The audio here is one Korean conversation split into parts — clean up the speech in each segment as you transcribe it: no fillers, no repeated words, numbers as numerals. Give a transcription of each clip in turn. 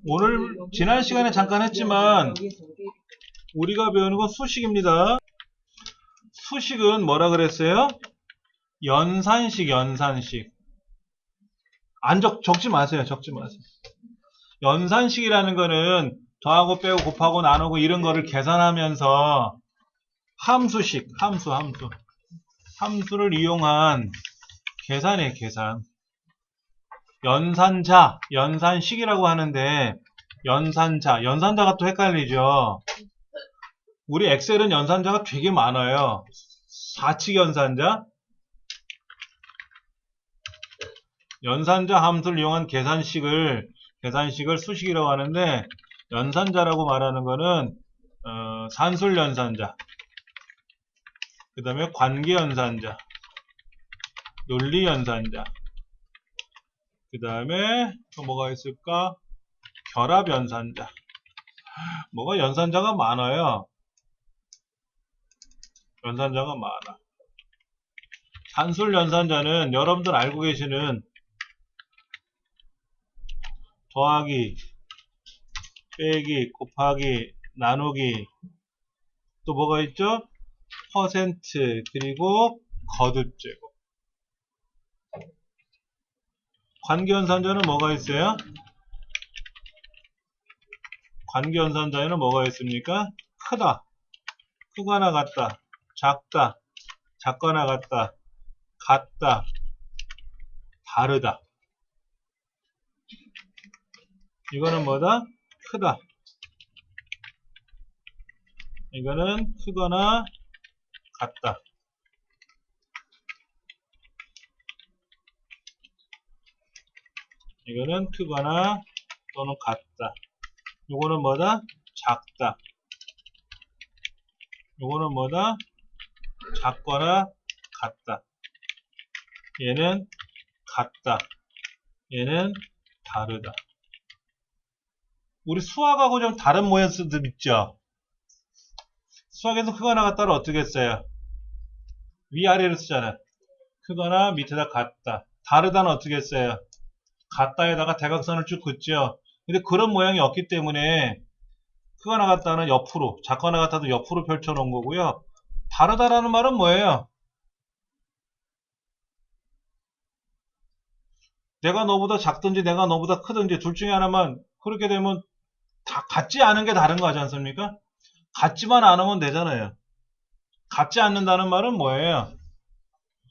오늘 지난 시간에 잠깐 했지만 우리가 배우는 건 수식입니다. 수식은 뭐라 그랬어요? 연산식. 적지 마세요. 연산식이라는 거는 더하고 빼고 곱하고 나누고 이런 거를 계산하면서 함수식, 함수를 이용한 계산이에요, 계산. 연산식이라고 하는데 연산자가 또 헷갈리죠. 우리 엑셀은 연산자가 되게 많아요. 4칙 연산자 함수를 이용한 계산식을 수식이라고 하는데, 연산자라고 말하는 거는 산술 연산자, 그 다음에 관계 연산자, 논리 연산자, 그 다음에 또 뭐가 있을까? 결합 연산자. 뭐가 연산자가 많아요. 산술 연산자는 여러분들 알고 계시는 더하기, 빼기, 곱하기, 나누기, 또 뭐가 있죠? 퍼센트, 그리고 거듭제곱. 관계연산자는 뭐가 있어요? 관계연산자에는 뭐가 있습니까? 크다, 크거나 같다, 작다, 작거나 같다, 같다, 다르다. 이거는 뭐다? 크다. 이거는 크거나 같다. 이거는 크거나 또는 같다. 이거는 뭐다? 작다. 이거는 뭐다? 작거나 같다. 얘는 같다. 얘는 다르다. 우리 수학하고 좀 다른 모양새들 있죠? 수학에서 크거나 같다를 어떻게 써요? 위아래로 쓰잖아요. 크거나 밑에다 같다. 다르다는 어떻게 써요? 같다에다가 대각선을 쭉 긋죠. 근데 그런 모양이 없기 때문에 크거나 같다는 옆으로, 작거나 같다도 옆으로 펼쳐 놓은 거고요. 다르다라는 말은 뭐예요? 내가 너보다 작든지 내가 너보다 크든지 둘 중에 하나만, 그렇게 되면 다 같지 않은 게 다른 거 하지 않습니까? 같지만 않으면 되잖아요. 같지 않는다는 말은 뭐예요?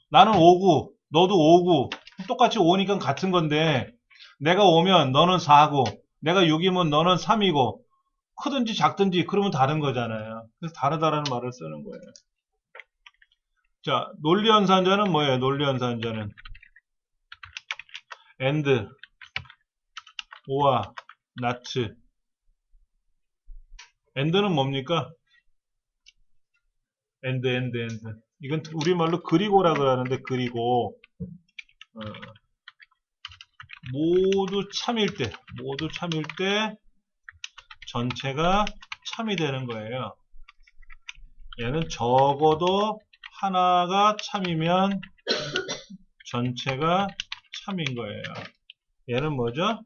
나는 5구, 너도 5구, 똑같이 5니까 같은 건데, 내가 5면 너는 4고, 내가 6이면 너는 3이고, 크든지 작든지 그러면 다른 거잖아요. 그래서 다르다라는 말을 쓰는 거예요. 자, 논리연산자는 뭐예요? 논리연산자는 and, or, not. and는 뭡니까? and. 이건 우리말로 그리고라 그러는데, 그리고 모두 참일 때 전체가 참이 되는 거예요. 얘는 적어도 하나가 참이면 전체가 참인 거예요. 얘는 뭐죠?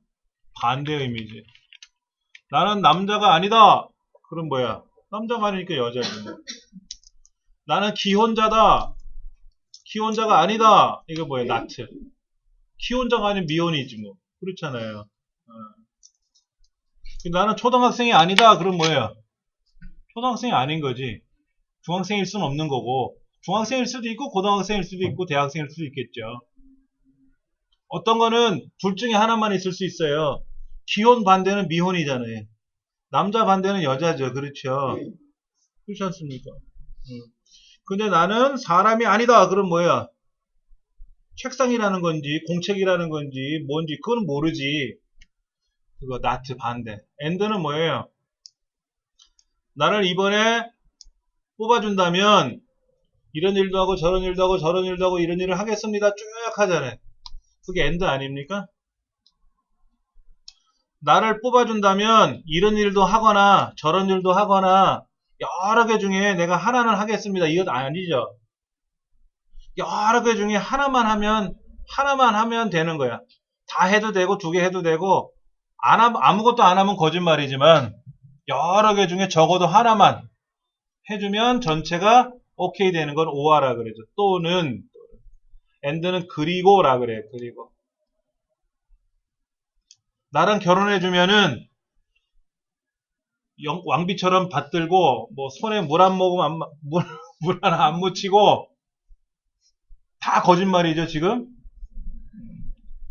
반대 의미지. 나는 남자가 아니다. 그럼 뭐야? 남자가 아니니까 여자지. 나는 기혼자다. 기혼자가 아니다. 이거 뭐야? not. 기혼자가 아닌 미혼이지 뭐. 그렇잖아요. 나는 초등학생이 아니다. 그럼 뭐예요? 초등학생이 아닌 거지. 중학생일 수는 없는 거고, 중학생일 수도 있고 고등학생일 수도 있고 대학생일 수도 있겠죠. 어떤 거는 둘 중에 하나만 있을 수 있어요. 기혼 반대는 미혼이잖아요. 남자 반대는 여자죠. 그렇죠. 그렇지 않습니까? 근데 나는 사람이 아니다. 그럼 뭐야? 책상이라는 건지 공책이라는 건지 뭔지 그건 모르지. 그거 not 반대. and는 뭐예요? 나를 이번에 뽑아준다면 이런 일도 하고 저런 일도 하고 저런 일도 하고 이런 일을 하겠습니다. 쭉 하잖아요. 그게 and 아닙니까? 나를 뽑아준다면 이런 일도 하거나 저런 일도 하거나 여러 개 중에 내가 하나는 하겠습니다. 이것 아니죠. 여러 개 중에 하나만 하면 되는 거야. 다 해도 되고 두 개 해도 되고 아무것도 안 하면 거짓말이지만 여러 개 중에 적어도 하나만 해주면 전체가 오케이 되는 건 오아라 그러죠. 또는 and는 그리고라 그래요. 그리고 나랑 결혼해주면은 왕비처럼 받들고 뭐 손에 물 한 모금 물 하나 안 묻히고 다 거짓말이죠 지금.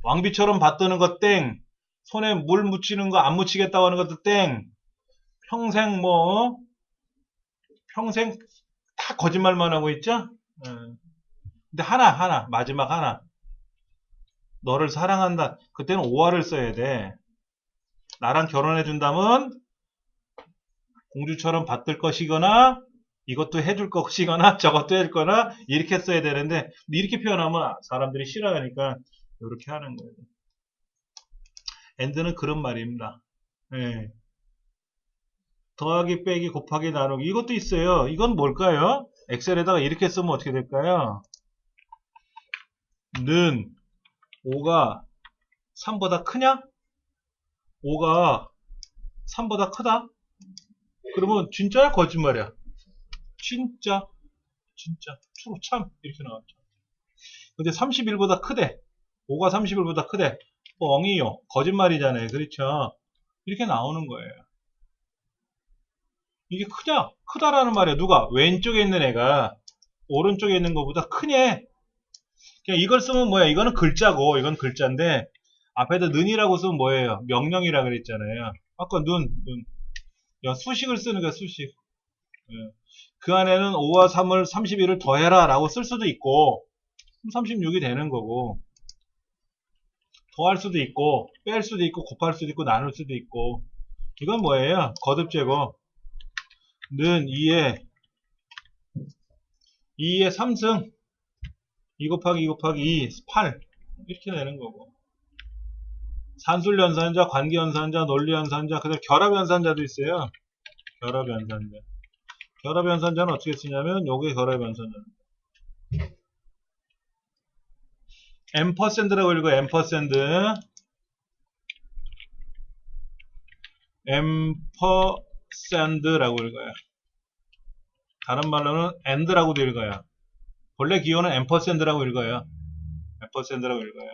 왕비처럼 받드는 거 땡, 손에 물 묻히는 거 안 묻히겠다고 하는 것도 땡, 평생 평생 다 거짓말만 하고 있죠. 근데 하나 마지막 하나, 너를 사랑한다. 그때는 오화를 써야 돼. 나랑 결혼해준다면 공주처럼 받들 것이거나 이것도 해줄 것이거나 저것도 해줄 거나 이렇게 써야 되는데 이렇게 표현하면 사람들이 싫어하니까 이렇게 하는 거예요. and는 그런 말입니다. 예. 더하기 빼기 곱하기 나누기 이것도 있어요. 이건 뭘까요? 엑셀에다가 이렇게 쓰면 어떻게 될까요? 는 5가 3보다 크냐? 5가 3보다 크다? 그러면 진짜야 거짓말이야? 진짜 true 참 이렇게 나왔죠. 근데 31보다 크대. 5가 31보다 크대. 엉이요. 거짓말이잖아요. 그렇죠? 이렇게 나오는 거예요. 이게 크냐? 크다라는 말이야. 누가? 왼쪽에 있는 애가 오른쪽에 있는 것보다 크냐? 그냥 이걸 쓰면 뭐야? 이거는 글자고, 이건 글자인데, 앞에다 는이라고 쓰면 뭐예요? 명령이라 그랬잖아요. 아까 눈. 수식을 쓰는 거야, 수식. 예. 그 안에는 5와 3을 31을 더해라 라고 쓸 수도 있고, 36이 되는 거고, 더할 수도 있고, 뺄 수도 있고, 곱할 수도 있고, 나눌 수도 있고, 이건 뭐예요? 거듭제거. 는 2에 3승 2 곱하기 2 곱하기 2 8 이렇게 되는 거고, 산술연산자, 관계연산자, 논리연산자, 그다음 결합연산자도 있어요. 결합연산자. 결합연산자는 어떻게 쓰냐면 요게 결합연산자입니다. 앰퍼샌드라고 읽어요. 앰퍼샌드라고 읽어요. 다른 말로는 and라고도 읽어요. 본래 기호는 앰퍼샌드라고 읽어요. 앰퍼샌드라고 읽어요.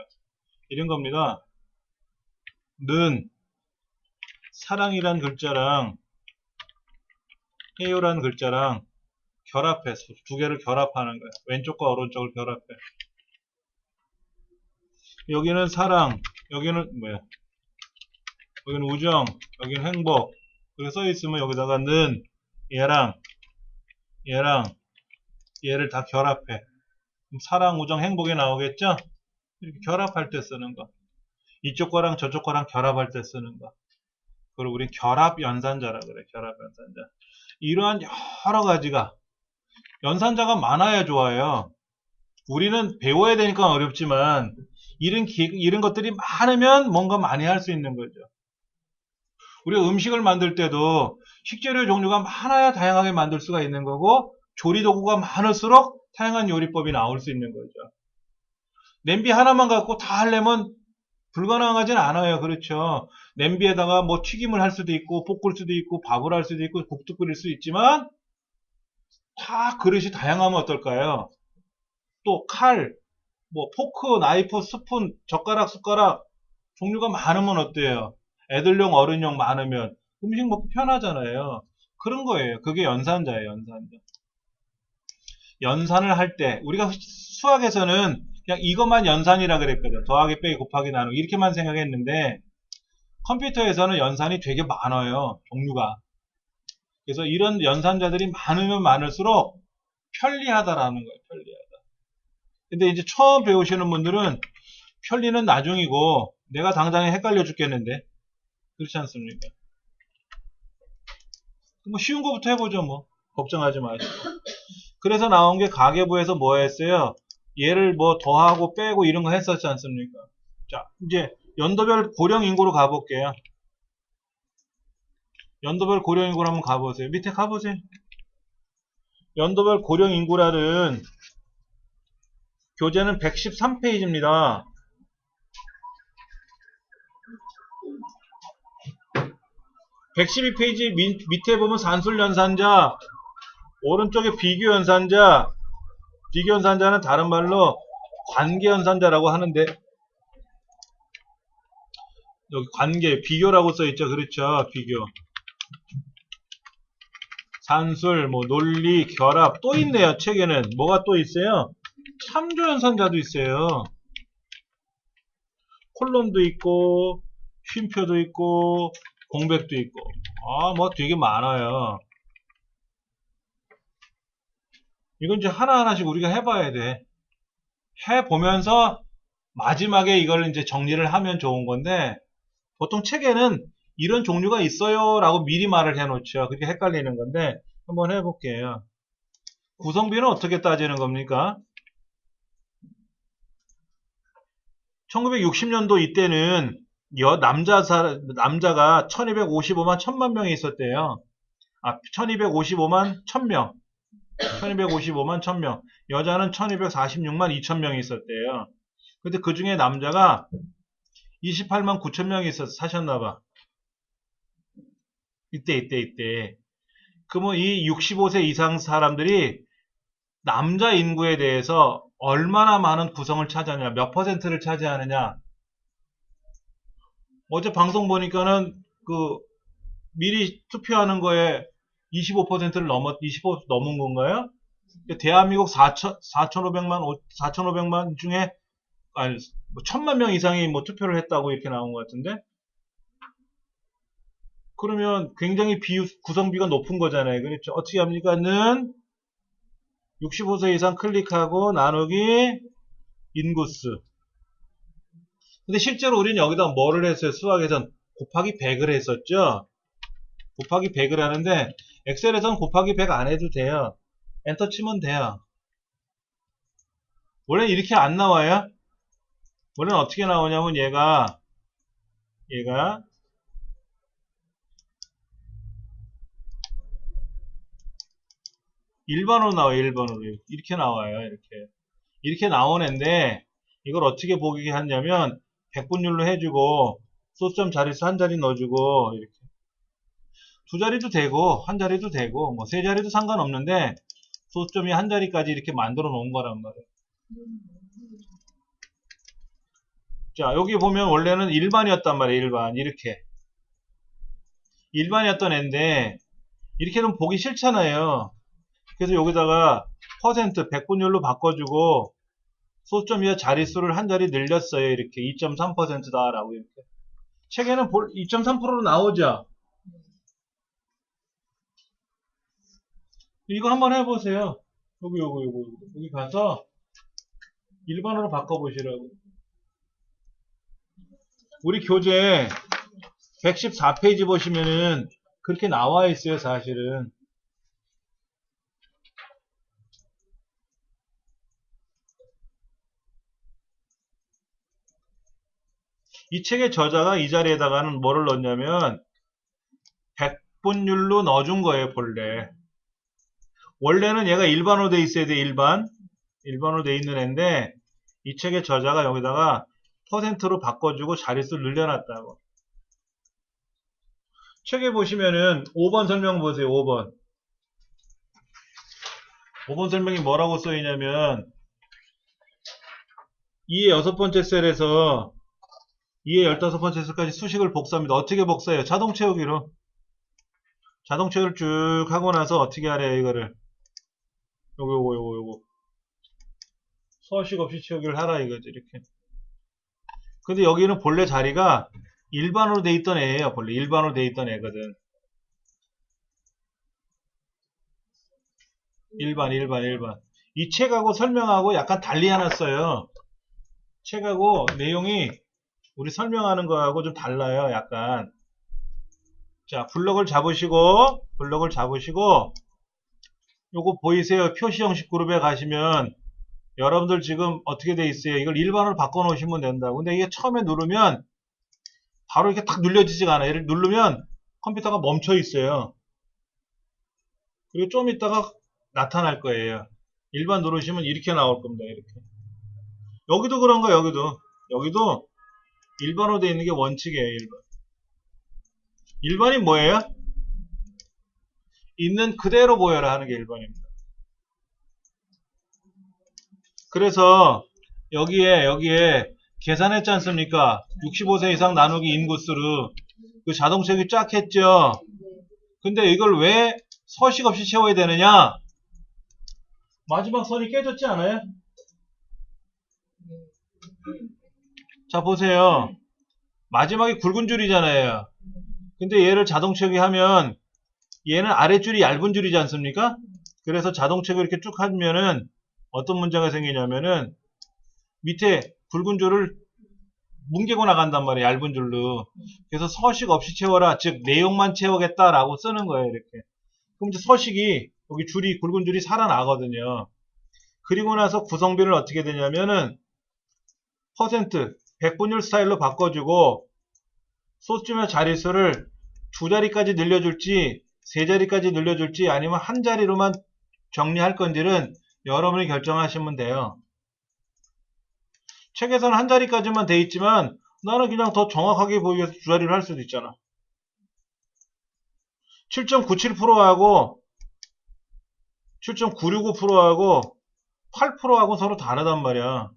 이런 겁니다. 는 사랑이란 글자랑 해요란 글자랑 결합해서 두 개를 결합하는 거예요. 왼쪽과 오른쪽을 결합해. 여기는 사랑, 여기는 뭐야? 여기는 우정, 여기는 행복. 이렇게 써 있으면 여기다가 는 얘랑 얘를 다 결합해. 그럼 사랑, 우정, 행복이 나오겠죠? 이렇게 결합할 때 쓰는 거. 이쪽 거랑 저쪽 거랑 결합할 때 쓰는 거. 그걸 우리 결합연산자라 그래. 결합연산자. 이러한 여러 가지가 연산자가 많아야 좋아요. 우리는 배워야 되니까 어렵지만 이런 것들이 많으면 뭔가 많이 할 수 있는 거죠. 우리가 음식을 만들 때도 식재료 종류가 많아야 다양하게 만들 수가 있는 거고, 조리도구가 많을수록 다양한 요리법이 나올 수 있는 거죠. 냄비 하나만 갖고 다 하려면 불가능하진 않아요. 그렇죠? 냄비에다가 뭐 튀김을 할 수도 있고, 볶을 수도 있고, 밥을 할 수도 있고, 국도 끓일 수 있지만 다 그릇이 다양하면 어떨까요? 또 칼, 뭐 포크, 나이프, 스푼, 젓가락, 숟가락 종류가 많으면 어때요? 애들용, 어른용 많으면 음식 먹기 편하잖아요. 그런 거예요. 그게 연산자예요. 연산자. 연산을 할 때 우리가 수학에서는 그냥 이것만 연산이라 그랬거든. 더하기, 빼기, 곱하기, 나누기 이렇게만 생각했는데 컴퓨터에서는 연산이 되게 많아요. 종류가. 그래서 이런 연산자들이 많으면 많을수록 편리하다라는 거예요. 편리하다. 근데 이제 처음 배우시는 분들은 편리는 나중이고 내가 당장에 헷갈려 죽겠는데 그렇지 않습니까? 뭐 쉬운 거부터 해보죠. 뭐 걱정하지 마시고. 그래서 나온 게 가계부에서 뭐 했어요? 얘를 뭐 더하고 빼고 이런 거 했었지 않습니까? 자, 이제 연도별 고령 인구로 가볼게요. 연도별 고령 인구로 한번 가보세요. 밑에 가보세요. 연도별 고령 인구라는 교재는 113페이지입니다. 112페이지 밑에 보면 산술연산자, 오른쪽에 비교연산자, 비교연산자는 다른 말로 관계연산자라고 하는데, 여기 관계, 비교라고 써있죠. 그렇죠. 비교. 산술, 뭐 논리, 결합 또 있네요. 책에는 뭐가 또 있어요? 참조연산자도 있어요. 콜론도 있고 쉼표도 있고 공백도 있고, 뭐 되게 많아요. 이건 이제 하나하나씩 우리가 해봐야 돼. 해보면서 마지막에 이걸 이제 정리를 하면 좋은 건데, 보통 책에는 이런 종류가 있어요 라고 미리 말을 해놓죠. 그렇게 헷갈리는 건데 한번 해볼게요. 구성비는 어떻게 따지는 겁니까? 1960년도 이때는 남자가 1255만 1000만 명이 있었대요. 1255만 1000명. 1255만 1000명. 여자는 1246만 2000명이 있었대요. 근데 그 중에 남자가 28만 9천명이 사셨나봐. 이때. 그러면 이 65세 이상 사람들이 남자 인구에 대해서 얼마나 많은 구성을 차지하느냐, 몇 퍼센트를 차지하느냐. 어제 방송 보니까는 미리 투표하는 거에 25%를 25% 넘은 건가요? 대한민국 4,500만 중에, 아니, 1000만 명 이상이 투표를 했다고 이렇게 나온 것 같은데? 그러면 굉장히 구성비가 높은 거잖아요. 그렇죠? 어떻게 합니까? 는 65세 이상 클릭하고 나누기 인구수. 근데 실제로 우리는 여기다 뭐를 했어요? 수학에선 곱하기 100을 했었죠? 곱하기 100을 하는데 엑셀에선 곱하기 100 안 해도 돼요. 엔터 치면 돼요. 원래는 이렇게 안 나와요. 원래는 어떻게 나오냐면 얘가 일반으로 나와요. 일반으로. 이렇게 나와요. 이렇게 나오는데 이걸 어떻게 보게 하냐면 100분율로 해주고 소수점 자릿수 한 자리 넣어주고, 이렇게 두 자리도 되고 한 자리도 되고 뭐 세 자리도 상관없는데 소수점이 한 자리까지 이렇게 만들어 놓은 거란 말이에요. 자, 여기 보면 원래는 일반이었단 말이에요. 일반. 이렇게 일반이었던 애인데 이렇게 는 보기 싫잖아요. 그래서 여기다가 퍼센트 100분율로 바꿔주고 소수점 이하 자릿수를 한 자리 늘렸어요. 이렇게 2.3%다 라고. 이렇게 책에는 2.3%로 나오죠. 이거 한번 해보세요. 여기 가서 일반으로 바꿔보시라고. 우리 교재 114페이지 보시면은 그렇게 나와 있어요. 사실은. 이 책의 저자가 이 자리에다가는 뭐를 넣냐면 100분율로 넣어준 거예요. 원래는 얘가 일반으로 돼 있어야 돼. 일반으로 돼 있는 애인데 이 책의 저자가 여기다가 퍼센트로 바꿔주고 자릿수를 늘려놨다고. 책에 보시면은 5번 설명 보세요. 5번 설명이 뭐라고 써있냐면 2의 6번째 셀에서 2의 15번째 셀까지 수식을 복사합니다. 어떻게 복사해요? 자동 채우기로. 자동 채우기를 쭉 하고 나서 어떻게 하래요? 이거를 요거 서식 없이 채우기를 하라 이거지. 이렇게. 근데 여기는 본래 자리가 일반으로 돼 있던 애예요. 본래 일반으로 돼 있던 애거든. 일반. 이 책하고 설명하고 약간 달리 해놨어요. 책하고 내용이 우리 설명하는 거하고 좀 달라요. 약간. 자, 블럭을 잡으시고 요거 보이세요? 표시 형식 그룹에 가시면 여러분들 지금 어떻게 돼 있어요? 이걸 일반으로 바꿔 놓으시면 된다고. 근데 이게 처음에 누르면 바로 이렇게 탁 눌려지지가 않아요. 얘를 누르면 컴퓨터가 멈춰 있어요. 그리고 좀 있다가 나타날 거예요. 일반 누르시면 이렇게 나올 겁니다. 이렇게. 여기도 그런 거. 여기도 일반으로 되어 있는 게 원칙이에요. 1번이 뭐예요? 있는 그대로 보여라 하는 게 1번입니다. 그래서 여기에 계산했지 않습니까? 65세 이상 나누기 인구수로 그 자동책이 쫙 했죠. 근데 이걸 왜 서식 없이 채워야 되느냐? 마지막 선이 깨졌지 않아요? 자, 보세요. 마지막이 굵은 줄이잖아요. 근데 얘를 자동책이 하면 얘는 아랫줄이 얇은 줄이지 않습니까? 그래서 자동책을 이렇게 쭉 하면은 어떤 문제가 생기냐면은 밑에 굵은 줄을 뭉개고 나간단 말이에요. 얇은 줄로. 그래서 서식 없이 채워라. 즉 내용만 채우겠다라고 쓰는 거예요. 이렇게. 그럼 이제 서식이 여기 줄이 굵은 줄이 살아나거든요. 그리고 나서 구성비를 어떻게 되냐면은 퍼센트, 백분율 스타일로 바꿔주고 소수점의 자릿수를 두 자리까지 늘려줄지 세 자리까지 늘려줄지 아니면 한 자리로만 정리할 건지는 여러분이 결정하시면 돼요. 책에서는 한 자리까지만 돼 있지만 나는 그냥 더 정확하게 보이기 위해서 두 자리를 할 수도 있잖아. 7.97%하고 7.965%하고 8%하고 서로 다르단 말이야.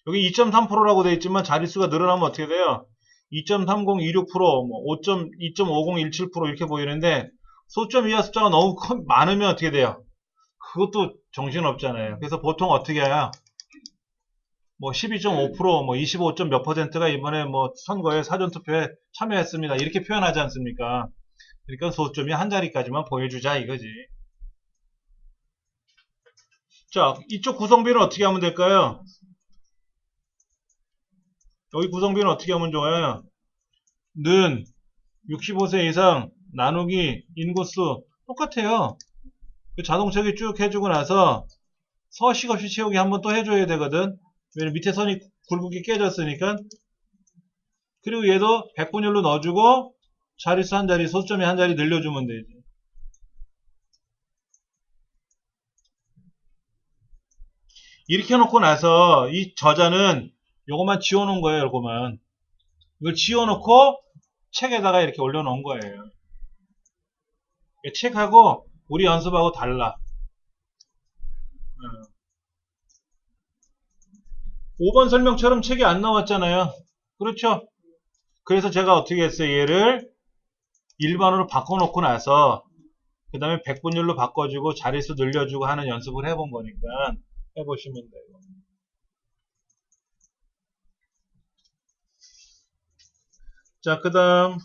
여기 2.3%라고 돼 있지만 자릿수가 늘어나면 어떻게 돼요? 2.3026%, 뭐 2.5017% 이렇게 보이는데 소점 이하 숫자가 너무 많으면 어떻게 돼요? 그것도 정신없잖아요. 그래서 보통 어떻게 해요? 뭐 12.5%, 뭐 25. 몇 %가 이번에 뭐 선거에 사전투표에 참여했습니다. 이렇게 표현하지 않습니까? 그러니까 소점이 한 자리까지만 보여주자 이거지. 자, 이쪽 구성비는 어떻게 하면 될까요? 여기 구성비는 어떻게 하면 좋아요? 는 65세 이상 나누기 인구수 똑같아요. 자동책이 쭉 해주고 나서 서식 없이 채우기 한번 또 해줘야 되거든. 왜냐면 밑에 선이 굵게 깨졌으니까. 그리고 얘도 백분율로 넣어주고 자릿수 한 자리, 소수점이 한 자리 늘려주면 되지. 이렇게 해놓고 나서 이 저자는 요것만 지워놓은 거예요. 요것만. 이걸 지워놓고 책에다가 이렇게 올려놓은 거예요. 책하고 우리 연습하고 달라. 5번 설명처럼 책이 안 나왔잖아요. 그렇죠? 그래서 제가 어떻게 했어요? 얘를 일반으로 바꿔놓고 나서 그 다음에 백분율로 바꿔주고 자릿수 늘려주고 하는 연습을 해본 거니까 해보시면 돼요. 자, 그 다음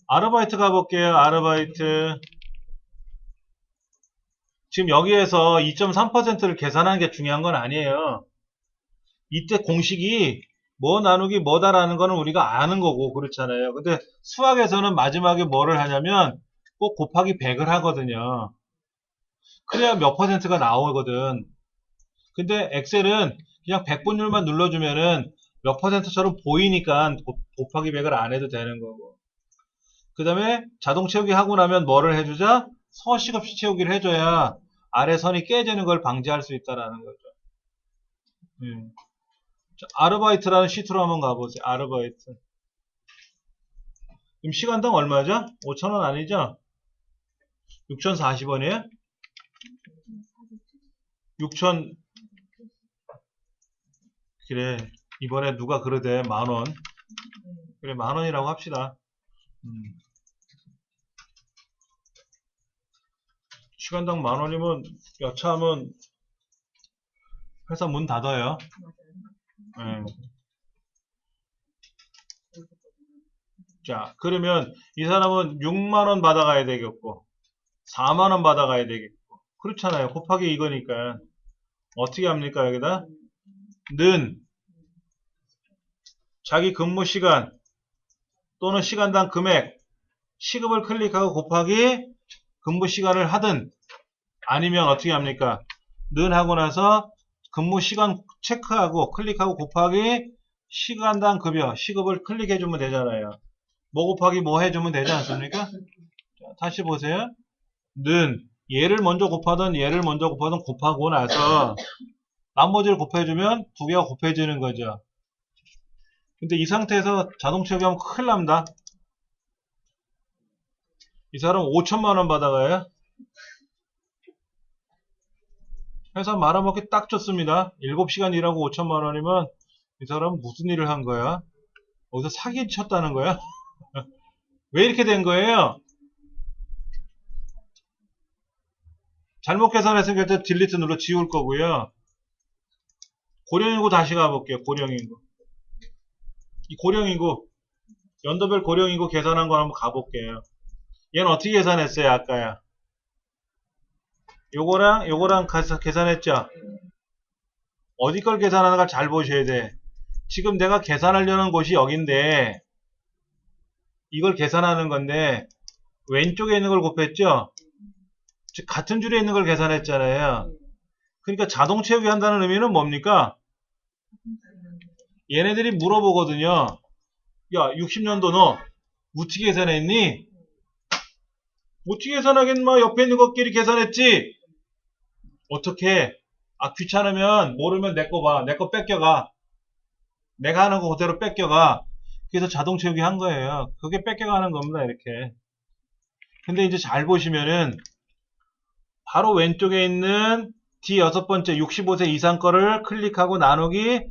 아르바이트 가볼게요. 아르바이트. 지금 여기에서 2.3%를 계산하는 게 중요한 건 아니에요. 이때 공식이 뭐 나누기 뭐다라는 거는 우리가 아는 거고 그렇잖아요. 근데 수학에서는 마지막에 뭐를 하냐면 꼭 곱하기 100을 하거든요. 그래야 몇 %가 나오거든. 근데 엑셀은 그냥 백분율만 눌러주면은 몇 %처럼 보이니까 곱하기 100을 안 해도 되는 거고. 그 다음에 자동 채우기 하고 나면 뭐를 해주자? 서식 없이 채우기를 해줘야 아래 선이 깨지는 걸 방지할 수 있다라는 거죠. 자, 아르바이트라는 시트로 한번 가보세요. 아르바이트. 그럼 시간당 얼마죠? 5,000원 아니죠? 6,040원이에요? 6,000 그래 이번에 누가 그러대 만원. 그래 만원이라고 합시다. 시간당 만원이면 여차하면 회사 문 닫아요. 네. 자, 그러면 이 사람은 6만원 받아가야 되겠고 4만원 받아가야 되겠고 그렇잖아요. 곱하기 이거니까 어떻게 합니까? 여기다 는 자기 근무 시간 또는 시간당 금액 시급을 클릭하고 곱하기 근무 시간을 하든 아니면 어떻게 합니까? 는 하고 나서 근무 시간 체크하고 클릭하고 곱하기 시간당 급여 시급을 클릭해주면 되잖아요. 뭐 곱하기 뭐 해주면 되지 않습니까? 자, 다시 보세요. 는 얘를 먼저 곱하든 얘를 먼저 곱하든 곱하고 나서 나머지를 곱해주면 두 개가 곱해지는 거죠. 근데 이 상태에서 자동 채우기 하면 큰일 납니다. 이 사람 5천만원 받아가요. 회사 말아먹기 딱 좋습니다. 7시간 일하고 5천만원이면 이 사람은 무슨 일을 한 거야? 어디서 사기 쳤다는 거야? 왜 이렇게 된 거예요? 잘못 계산했으니까 일단 딜리트 눌러 지울 거고요. 고령인구 다시 가볼게요. 고령인구. 이 고령인구, 연도별 고령인구 계산한 거 한번 가볼게요. 얘는 어떻게 계산했어요? 아까야. 요거랑 계산했죠? 어디 걸 계산하는가 잘 보셔야 돼. 지금 내가 계산하려는 곳이 여긴데, 이걸 계산하는 건데, 왼쪽에 있는 걸 곱했죠? 즉, 같은 줄에 있는 걸 계산했잖아요. 그러니까 자동 채우기 한다는 의미는 뭡니까? 얘네들이 물어보거든요. 야, 60년도 너 어떻게 계산했니? 어떻게 계산하겠마? 옆에 있는 것끼리 계산했지? 어떻게? 아, 귀찮으면 모르면 내 거 봐. 내 거 뺏겨가. 내가 하는 거 그대로 뺏겨가. 그래서 자동 채우기 한 거예요. 그게 뺏겨가는 겁니다. 이렇게. 근데 이제 잘 보시면은 바로 왼쪽에 있는 D 6번째 65세 이상 거를 클릭하고 나누기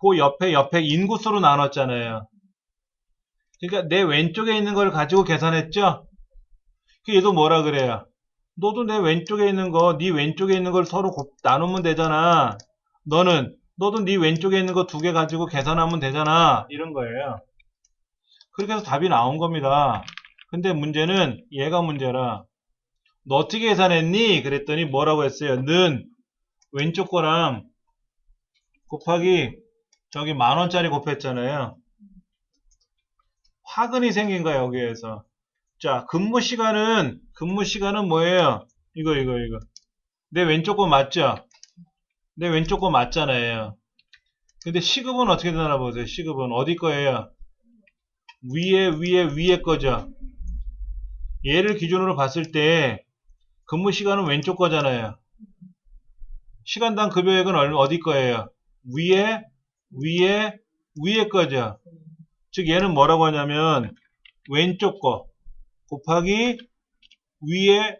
그 옆에 인구수로 나눴잖아요. 그러니까 내 왼쪽에 있는 걸 가지고 계산했죠? 그 얘도 뭐라 그래요? 너도 내 왼쪽에 있는 거, 네 왼쪽에 있는 걸 서로 나누면 되잖아. 너도 네 왼쪽에 있는 거 2개 가지고 계산하면 되잖아. 이런 거예요. 그렇게 해서 답이 나온 겁니다. 근데 문제는 얘가 문제라. 너 어떻게 계산했니? 그랬더니 뭐라고 했어요? 는 왼쪽 거랑 곱하기 저기 10,000원짜리 곱했잖아요. 화근이 생긴 거야, 여기에서. 자, 근무 시간은 뭐예요? 이거. 내 왼쪽 거 맞죠? 내 왼쪽 거 맞잖아요. 근데 시급은 어떻게 되나 보세요. 시급은 어디 거예요? 위에 거죠. 얘를 기준으로 봤을 때 근무 시간은 왼쪽 거잖아요. 시간당 급여액은 어디 거예요? 위에 거죠. 즉 얘는 뭐라고 하냐면 왼쪽 거 곱하기 위에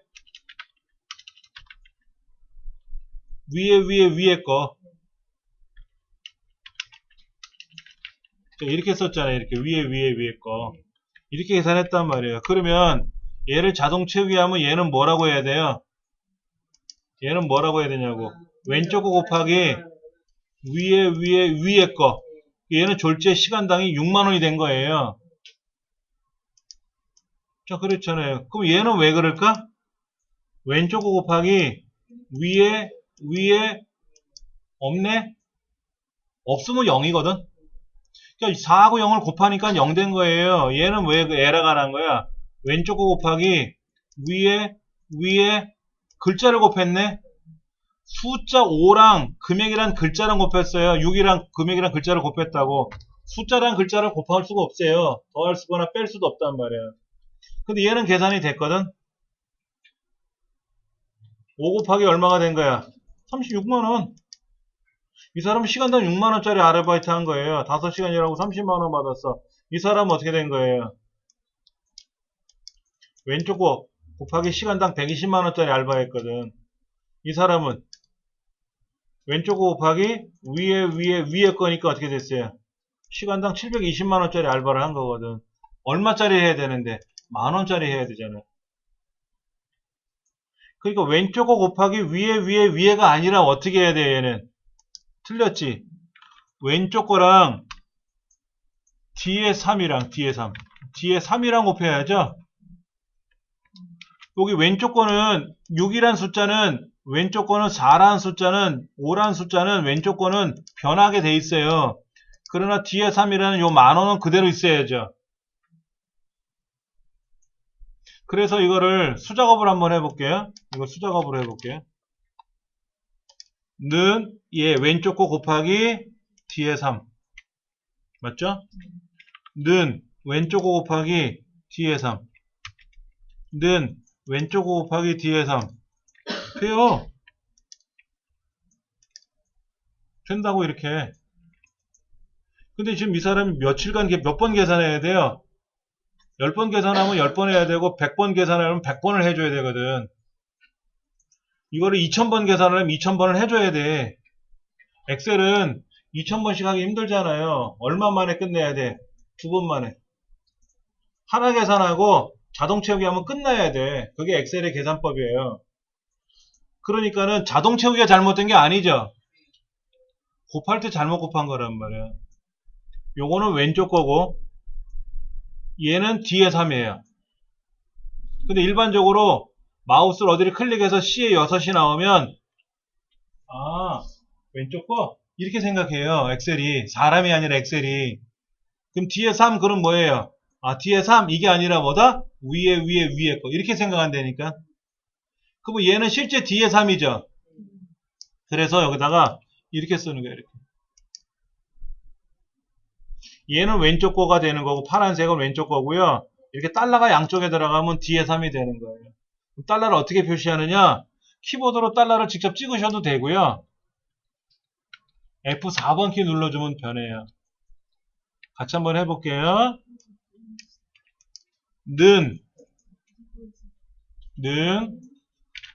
거. 이렇게 썼잖아요. 이렇게 위에 거. 이렇게 계산했단 말이에요. 그러면 얘를 자동 채우기 하면 얘는 뭐라고 해야 돼요? 얘는 뭐라고 해야 되냐고. 왼쪽 거 곱하기 위에 거. 얘는 졸지에 시간당이 6만원이 된 거예요. 자, 그렇잖아요. 그럼 얘는 왜 그럴까? 왼쪽 거 곱하기 위에 없네? 없으면 0이거든? 그러니까 4하고 0을 곱하니까 0 된 거예요. 얘는 왜 그 에러가 난 거야? 왼쪽 거 곱하기 위에 글자를 곱했네? 숫자 5랑 금액이란 글자랑 곱했어요. 6이랑 금액이란 글자를 곱했다고. 숫자랑 글자를 곱할 수가 없어요. 더할 수거나 뺄 수도 없단 말이에요. 근데 얘는 계산이 됐거든? 5 곱하기 얼마가 된 거야? 36만원. 이 사람은 시간당 6만원짜리 아르바이트 한 거예요. 5시간 일하고 30만원 받았어. 이 사람은 어떻게 된 거예요? 왼쪽 거 곱하기 시간당 120만원짜리 알바했거든. 이 사람은 왼쪽 거 곱하기 위에 거니까 어떻게 됐어요? 시간당 720만원짜리 알바를 한 거거든. 얼마짜리 해야 되는데? 만원짜리 해야 되잖아. 그러니까 왼쪽 거 곱하기 위에가 아니라 어떻게 해야 돼, 얘는? 틀렸지? 왼쪽 거랑 뒤에 3이랑 뒤에 3이랑 곱해야죠? 여기 왼쪽 거는 6이란 숫자는 왼쪽 거는 4란 숫자는 5란 숫자는 왼쪽 거는 변하게 돼 있어요. 그러나 뒤에 3이라는 요 만원은 그대로 있어야죠. 그래서 이거를 수작업을 한번 해볼게요. 이거 수작업으로 해볼게요. 는 얘 왼쪽 거 곱하기 뒤에 3 맞죠? 는 왼쪽 거 곱하기 뒤에 3 는 왼쪽 거 곱하기 뒤에 3 돼요. 된다고 이렇게. 근데 지금 이 사람이 며칠간 몇 번 계산해야 돼요? 10번 계산하면 10번 해야 되고 100번 계산하면 100번을 해줘야 되거든. 이거를 2000번 계산하려면 2000번을 해줘야 돼. 엑셀은 2000번씩 하기 힘들잖아요. 얼마 만에 끝내야 돼? 2번 만에. 하나 계산하고 자동 채우기 하면 끝나야 돼. 그게 엑셀의 계산법이에요. 그러니까는 자동 채우기가 잘못된 게 아니죠. 곱할 때 잘못 곱한 거란 말이야. 요거는 왼쪽 거고 얘는 뒤에 3이에요. 근데 일반적으로 마우스를 어디를 클릭해서 C에 6이 나오면 왼쪽 거? 이렇게 생각해요. 엑셀이. 사람이 아니라 엑셀이. 그럼 뒤에 3 그럼 뭐예요? 뒤에 3 이게 아니라 뭐다? 위에 거. 이렇게 생각한다니까. 그럼 얘는 실제 뒤에 3이죠. 그래서 여기다가 이렇게 쓰는 거예요. 이렇게. 얘는 왼쪽 거가 되는 거고 파란색은 왼쪽 거고요. 이렇게 달러가 양쪽에 들어가면 뒤에 3이 되는 거예요. 달러를 어떻게 표시하느냐? 키보드로 달러를 직접 찍으셔도 되고요. F4번 키 눌러주면 변해요. 같이 한번 해볼게요. 는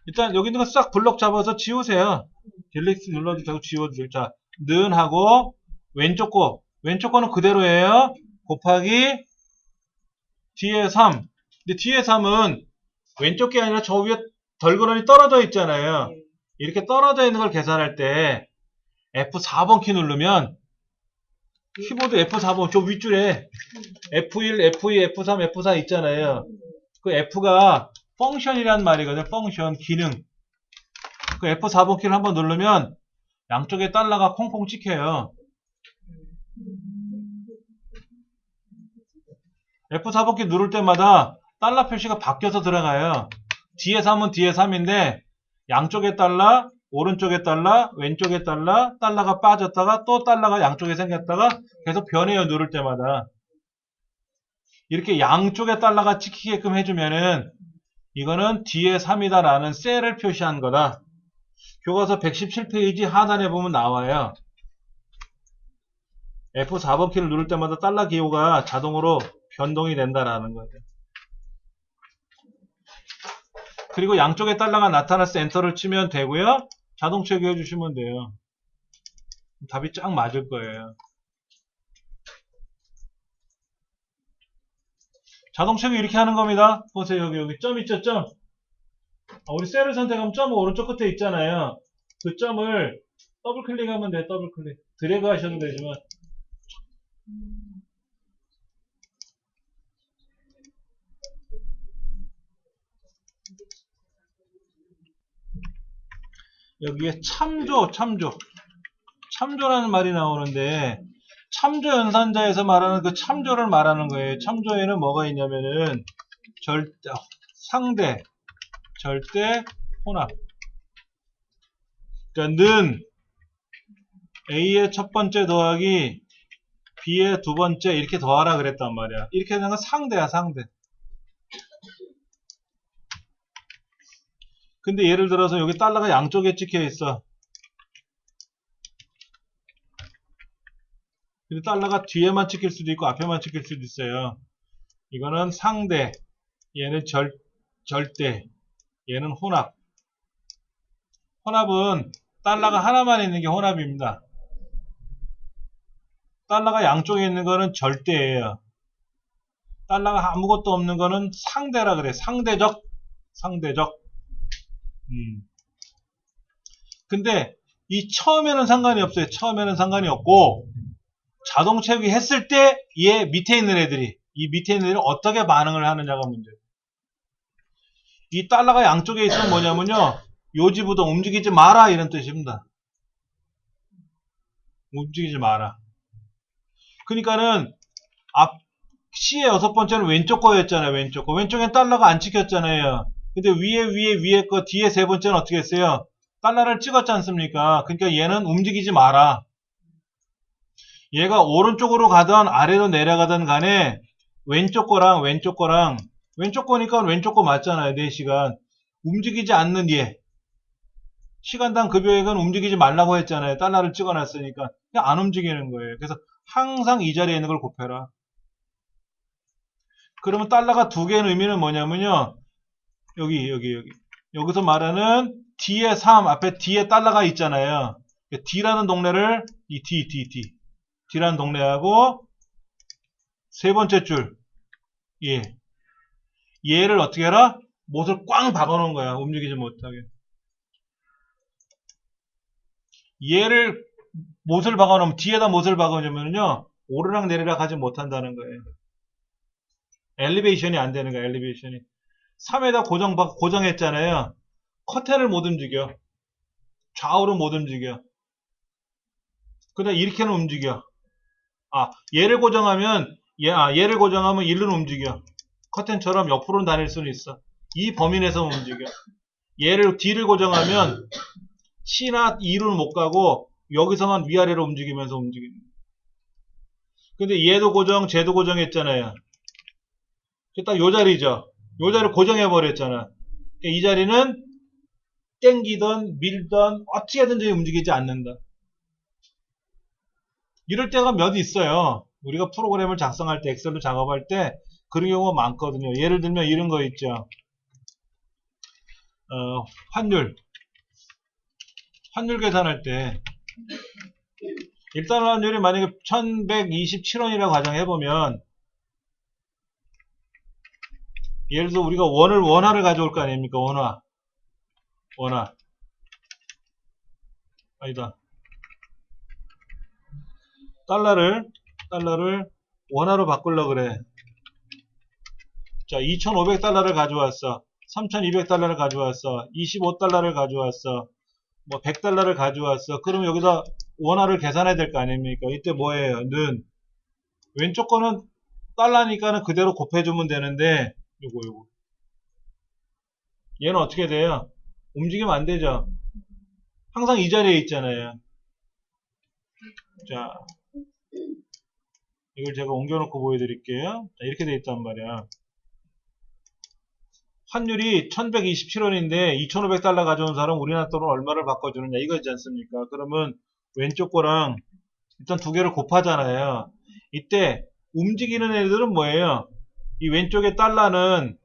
일단 여기 있는 거 싹 블럭 잡아서 지우세요. 딜리트 눌러주고 지워주세요. 자, 는 하고 왼쪽 거는 그대로예요. 곱하기 뒤에 3. 근데 뒤에 3은 왼쪽 게 아니라 저 위에 덜그러니 떨어져 있잖아요. 이렇게 떨어져 있는 걸 계산할 때 F4번 키 누르면 키보드 F4번 저 윗줄에 F1, F2, F3, F4 있잖아요. 그 F가 펑션이란 말이거든요. 펑션, 기능. 그 F4번 키를 한번 누르면 양쪽에 달러가 콩콩 찍혀요. F4번 키 누를 때마다 달러 표시가 바뀌어서 들어가요. 뒤에 3은 뒤에 3인데 양쪽에 달러, 오른쪽에 달러, 왼쪽에 달러, 달러가 빠졌다가 또 달러가 양쪽에 생겼다가 계속 변해요. 누를 때마다. 이렇게 양쪽에 달러가 찍히게끔 해주면은 이거는 뒤에 3이다 라는 셀을 표시한 거다. 교과서 117페이지 하단에 보면 나와요. F4번 키를 누를 때마다 달러 기호가 자동으로 변동이 된다라는 거죠. 그리고 양쪽에 달러가 나타났을 때 엔터를 치면 되고요. 자동 채우기 해주시면 돼요. 답이 쫙 맞을 거예요. 자동 채우기 이렇게 하는 겁니다. 보세요. 여기 점 있죠? 점. 우리 셀을 선택하면 점은 오른쪽 끝에 있잖아요. 그 점을 더블 클릭하면 돼요. 더블 클릭. 드래그 하셔도 되지만 여기에 참조라는 말이 나오는데 참조 연산자에서 말하는 그 참조를 말하는 거예요. 참조에는 뭐가 있냐면은 상대, 절대, 혼합. 그러니까 는 A의 첫 번째 더하기 B의 두 번째 이렇게 더하라 그랬단 말이야. 이렇게 되는 건 상대야, 상대. 근데 예를 들어서 여기 달러가 양쪽에 찍혀 있어. 근데 달러가 뒤에만 찍힐 수도 있고 앞에만 찍힐 수도 있어요. 이거는 상대, 얘는 절대, 얘는 혼합. 혼합은 달러가 하나만 있는 게 혼합입니다. 달러가 양쪽에 있는 거는 절대예요. 달러가 아무것도 없는 거는 상대라 그래. 상대적. 근데 이 처음에는 상관이 없어요. 처음에는 상관이 없고 자동 채우기 했을 때 얘 밑에 있는 애들이 어떻게 반응을 하느냐가 문제예요. 이 달러가 양쪽에 있으면 뭐냐면요. 요지부터 움직이지 마라 이런 뜻입니다. 움직이지 마라. 그러니까는 C의 6번째는 왼쪽 거였잖아요. 왼쪽 거. 왼쪽엔 달러가 안 찍혔잖아요. 근데 위에 거 뒤에 세 번째는 어떻게 했어요? 달러를 찍었지 않습니까? 그러니까 얘는 움직이지 마라. 얘가 오른쪽으로 가든 아래로 내려가든 간에 왼쪽 거니까 왼쪽 거 맞잖아요. 4시간. 움직이지 않는 얘. 시간당 급여액은 움직이지 말라고 했잖아요. 달러를 찍어놨으니까. 그냥 안 움직이는 거예요. 그래서 항상 이 자리에 있는 걸 곱해라. 그러면 달러가 두 개의 의미는 뭐냐면요. 여기. 여기서 말하는 D에 3, 앞에 D에 달러가 있잖아요. D라는 동네를, 이 D라는 동네하고, 세 번째 줄, 얘를 어떻게 해라? 못을 꽝 박아놓은 거야. 움직이지 못하게. 얘를 못을 박아놓으면, D에다 못을 박아놓으면요, 오르락 내리락 하지 못한다는 거예요. 엘리베이션이 안 되는 거야, 엘리베이션이. 3에다 고정했잖아요. 커튼을 못 움직여. 좌우로 못 움직여. 그냥 이렇게는 움직여. 얘를 고정하면, 얘를 고정하면 일로는 움직여. 커튼처럼 옆으로는 다닐 수는 있어. 이 범위 내에서 움직여. 얘를 D를 고정하면 C나 E로는 못 가고 여기서만 위아래로 움직이면서 움직입니다. 근데 얘도 고정, 쟤도 고정했잖아요. 딱 요 자리죠. 요 자리를 고정해버렸잖아. 이 자리는 땡기던 밀던 어떻게든지 움직이지 않는다. 이럴 때가 몇 있어요. 우리가 프로그램을 작성할 때, 엑셀로 작업할 때 그런 경우가 많거든요. 예를 들면 이런 거 있죠. 환율 계산할 때 일단 환율이 만약에 1127원이라고 가정해보면, 예를 들어 우리가 원화를 가져올 거 아닙니까? 원화 아니다. 달러를 원화로 바꾸려고 그래. 자, 2,500달러를 가져왔어. 3,200달러를 가져왔어. 25달러를 가져왔어. 뭐 100달러를 가져왔어. 그럼 여기다 원화를 계산해야 될 거 아닙니까? 이때 뭐예요? 는 왼쪽 거는 달러니까는 그대로 곱해주면 되는데, 요거 얘는 어떻게 돼요? 움직이면 안 되죠. 항상 이 자리에 있잖아요. 자, 이걸 제가 옮겨놓고 보여드릴게요. 자, 이렇게 돼 있단 말이야. 환율이 1127원인데 2,500달러 가져온 사람 우리나라 돈으로 얼마를 바꿔주느냐 이거지 않습니까? 그러면 왼쪽 거랑 일단 두 개를 곱하잖아요. 이때 움직이는 애들은 뭐예요? 이 왼쪽의 달러는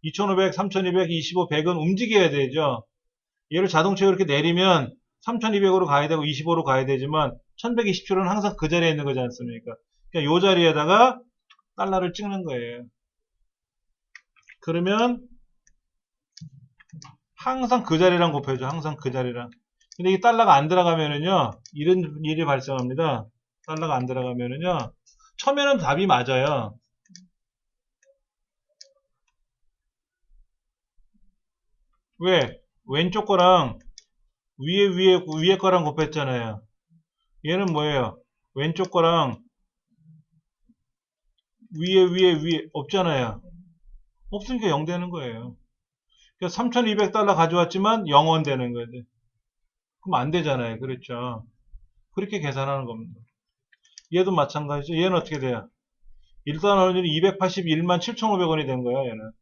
2,500, 3,200, 25, 100은 움직여야 되죠. 얘를 자동차로 이렇게 내리면 3,200으로 가야 되고 25로 가야 되지만 1127원은 항상 그 자리에 있는 거지 않습니까? 그러니까 이 자리에다가 달러를 찍는 거예요. 그러면 항상 그 자리랑 곱해줘. 항상 그 자리랑. 근데 이 달러가 안 들어가면은요, 이런 일이 발생합니다. 달러가 안 들어가면은요, 처음에는 답이 맞아요. 왜? 왼쪽 거랑 위에 거랑 곱했잖아요. 얘는 뭐예요? 왼쪽 거랑 위에 없잖아요. 없으니까 0 되는 거예요. 그러니까 3,200달러 가져왔지만 0원 되는 거예요. 그럼 안 되잖아요. 그렇죠. 그렇게 계산하는 겁니다. 얘도 마찬가지죠. 얘는 어떻게 돼요? 일단 환율이 281만 7,500원이 된 거야, 얘는.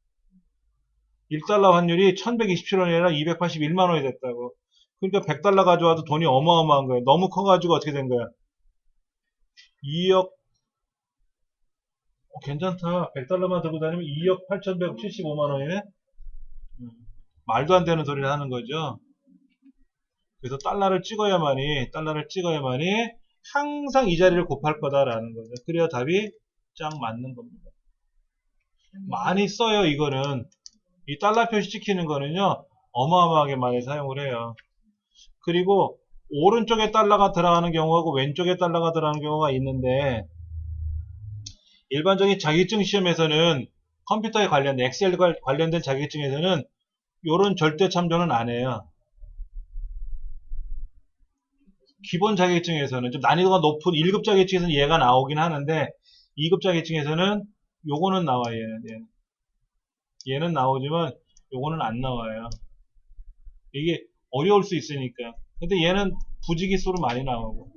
1달러 환율이 1127원이 아니라 281만원이 됐다고. 그러니까 100달러 가져와도 돈이 어마어마한 거예요. 너무 커가지고 어떻게 된 거야? 2억, 괜찮다. 100달러만 들고 다니면 2억 8,175만원이네? 말도 안 되는 소리를 하는 거죠. 그래서 달러를 찍어야만이 항상 이 자리를 곱할 거다라는 거죠. 그래야 답이 쫙 맞는 겁니다. 많이 써요, 이거는. 이 달러 표시 찍히는 거는요, 어마어마하게 많이 사용을 해요. 그리고 오른쪽에 달러가 들어가는 경우하고 왼쪽에 달러가 들어가는 경우가 있는데, 일반적인 자격증 시험에서는 컴퓨터에 관련된, 엑셀 관련된 자격증에서는 이런 절대 참조는 안 해요. 기본 자격증에서는 좀 난이도가 높은 1급 자격증에서는 얘가 나오긴 하는데 2급 자격증에서는 요거는 나와요. 얘는 나오지만 요거는 안 나와요. 이게 어려울 수 있으니까. 근데 얘는 부지기수로 많이 나오고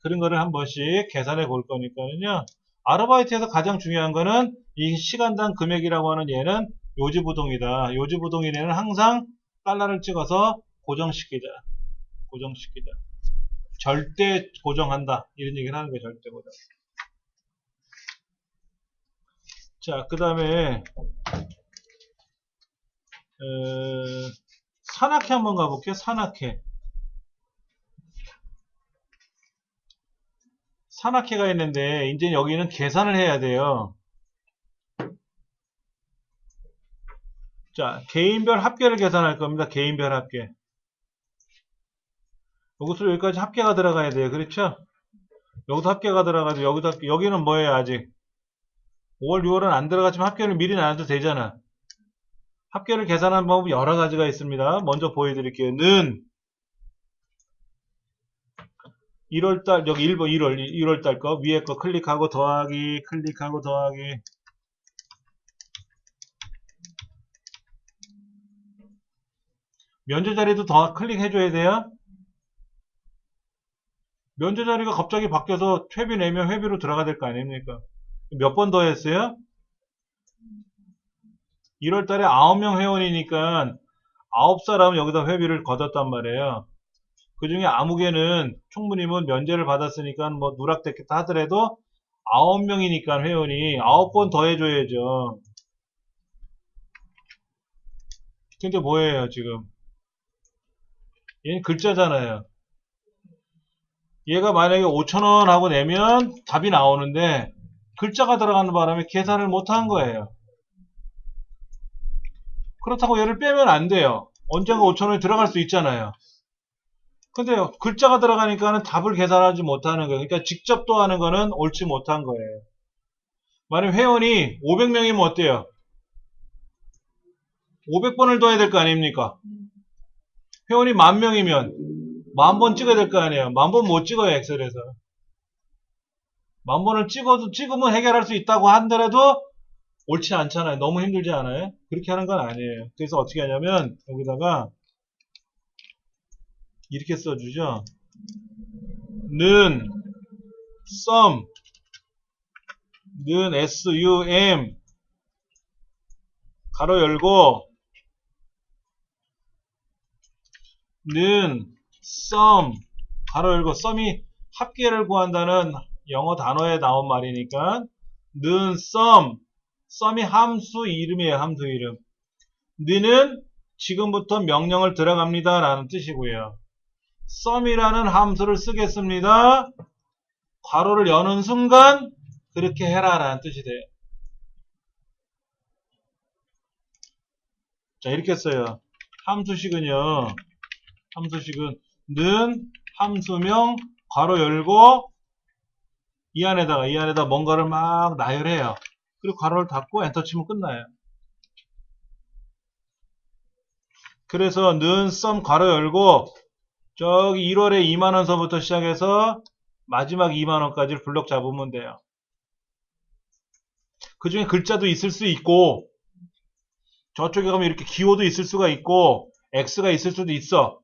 그런 거를 한 번씩 계산해 볼 거니까는요. 아르바이트에서 가장 중요한 거는 이 시간당 금액이라고 하는 얘는 요지부동이다. 요지부동인 애는 항상 달러를 찍어서 고정시키자. 절대 고정한다. 이런 얘기를 하는 거예요. 절대 고정. 자, 그 다음에 산악회 한번 가볼게요. 산악회. 산악회가 있는데 이제 여기는 계산을 해야 돼요. 자, 개인별 합계를 계산할 겁니다. 개인별 합계. 여기서 여기까지 합계가 들어가야 돼요. 그렇죠? 여기도 합계가 들어가고 여기도 여기는 뭐예요? 아직 5월 6월은 안 들어갔지만 합계를 미리 나눠도 되잖아. 합계를 계산하는 방법이 여러 가지가 있습니다. 먼저 보여드릴게요. 는 1월달 여기 1번 1월달 거 위에 거 클릭하고 더하기 클릭하고 더하기 면제 자리도 더 클릭해줘야 돼요. 면제 자리가 갑자기 바뀌어서 회비 내면 회비로 들어가야 될 거 아닙니까? 몇 번 더 했어요? 1월 달에 9명 회원이니까 9사람은 여기다 회비를 걷었단 말이에요. 그 중에 아무 개는 총무님은 면제를 받았으니까 뭐 누락됐겠다 하더라도 9명이니까 회원이 9번 더 해줘야죠. 근데 뭐예요 지금? 얘는 글자잖아요. 얘가 만약에 5,000원 하고 내면 답이 나오는데 글자가 들어가는 바람에 계산을 못한 거예요. 그렇다고 얘를 빼면 안 돼요. 언젠가 5,000원이 들어갈 수 있잖아요. 근데 글자가 들어가니까는 답을 계산하지 못하는 거예요. 그러니까 직접 또 하는 거는 옳지 못한 거예요. 만약 회원이 500명이면 어때요? 500번을 더 해야 될 거 아닙니까? 회원이 10,000명이면 10,000번 찍어야 될 거 아니에요. 10,000번 못 찍어요, 엑셀에서. 10,000번을 찍으면 해결할 수 있다고 하더라도 옳지 않잖아요. 너무 힘들지 않아요? 그렇게 하는 건 아니에요. 그래서 어떻게 하냐면 여기다가 이렇게 써주죠. 는 sum 는 sum 가로 열고 는 sum 가로 열고 sum이 합계를 구한다는 영어 단어에 나온 말이니까 는 sum이 함수 이름이에요. 함수 이름. 는은 지금부터 명령을 들어갑니다 라는 뜻이고요. sum이라는 함수를 쓰겠습니다. 괄호를 여는 순간 그렇게 해라 라는 뜻이 돼요. 자, 이렇게 써요. 함수식은요. 함수식은 는 함수명 괄호 열고 이 안에다가 뭔가를 막 나열해요. 그리고 괄호를 닫고 엔터 치면 끝나요. 그래서 는 썸 괄호 열고 저기 1월에 2만원서부터 시작해서 마지막 2만원까지를 블럭 잡으면 돼요. 그 중에 글자도 있을 수 있고 저쪽에 가면 이렇게 기호도 있을 수가 있고 X가 있을 수도 있어.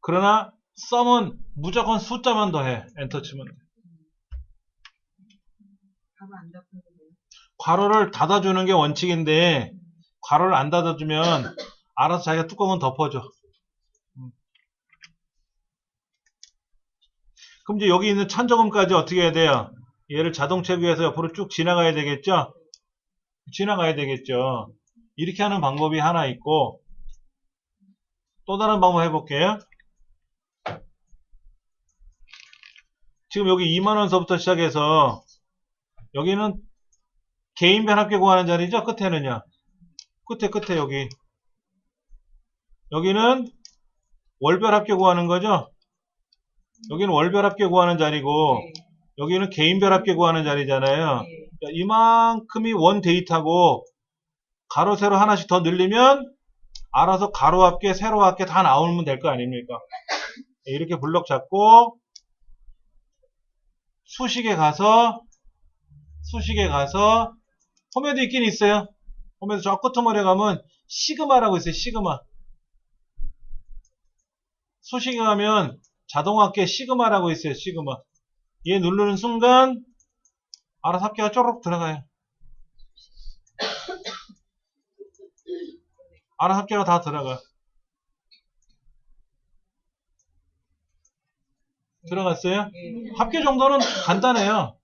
그러나 썸은 무조건 숫자만 더해. 엔터 치면 돼. 괄호를 닫아주는 게 원칙인데 괄호를 안 닫아주면 알아서 자기가 뚜껑은 덮어줘. 그럼 이제 여기 있는 찬조금까지 어떻게 해야 돼요? 얘를 자동체크해서 옆으로 쭉 지나가야 되겠죠? 지나가야 되겠죠. 이렇게 하는 방법이 하나 있고 또 다른 방법 해볼게요. 지금 여기 2만원서부터 시작해서 여기는 개인별 합계 구하는 자리죠? 끝에는요. 끝에 여기. 여기는 월별 합계 구하는 거죠? 여기는 월별 합계 구하는 자리고 여기는 개인별 합계 구하는 자리잖아요. 이만큼이 원 데이터고 가로 세로 하나씩 더 늘리면 알아서 가로 합계 세로 합계 다 나오면 될 거 아닙니까? 이렇게 블럭 잡고 수식에 가서 홈에도 있긴 있어요. 홈에도 저 끝머리에 가면 시그마라고 있어요. 시그마. 수식에 가면 자동합계 시그마라고 있어요. 시그마. 얘 누르는 순간 알아서 합계가 쪼록 들어가요. 알아서 합계가 다 들어가. 들어갔어요? 합계 정도는 간단해요.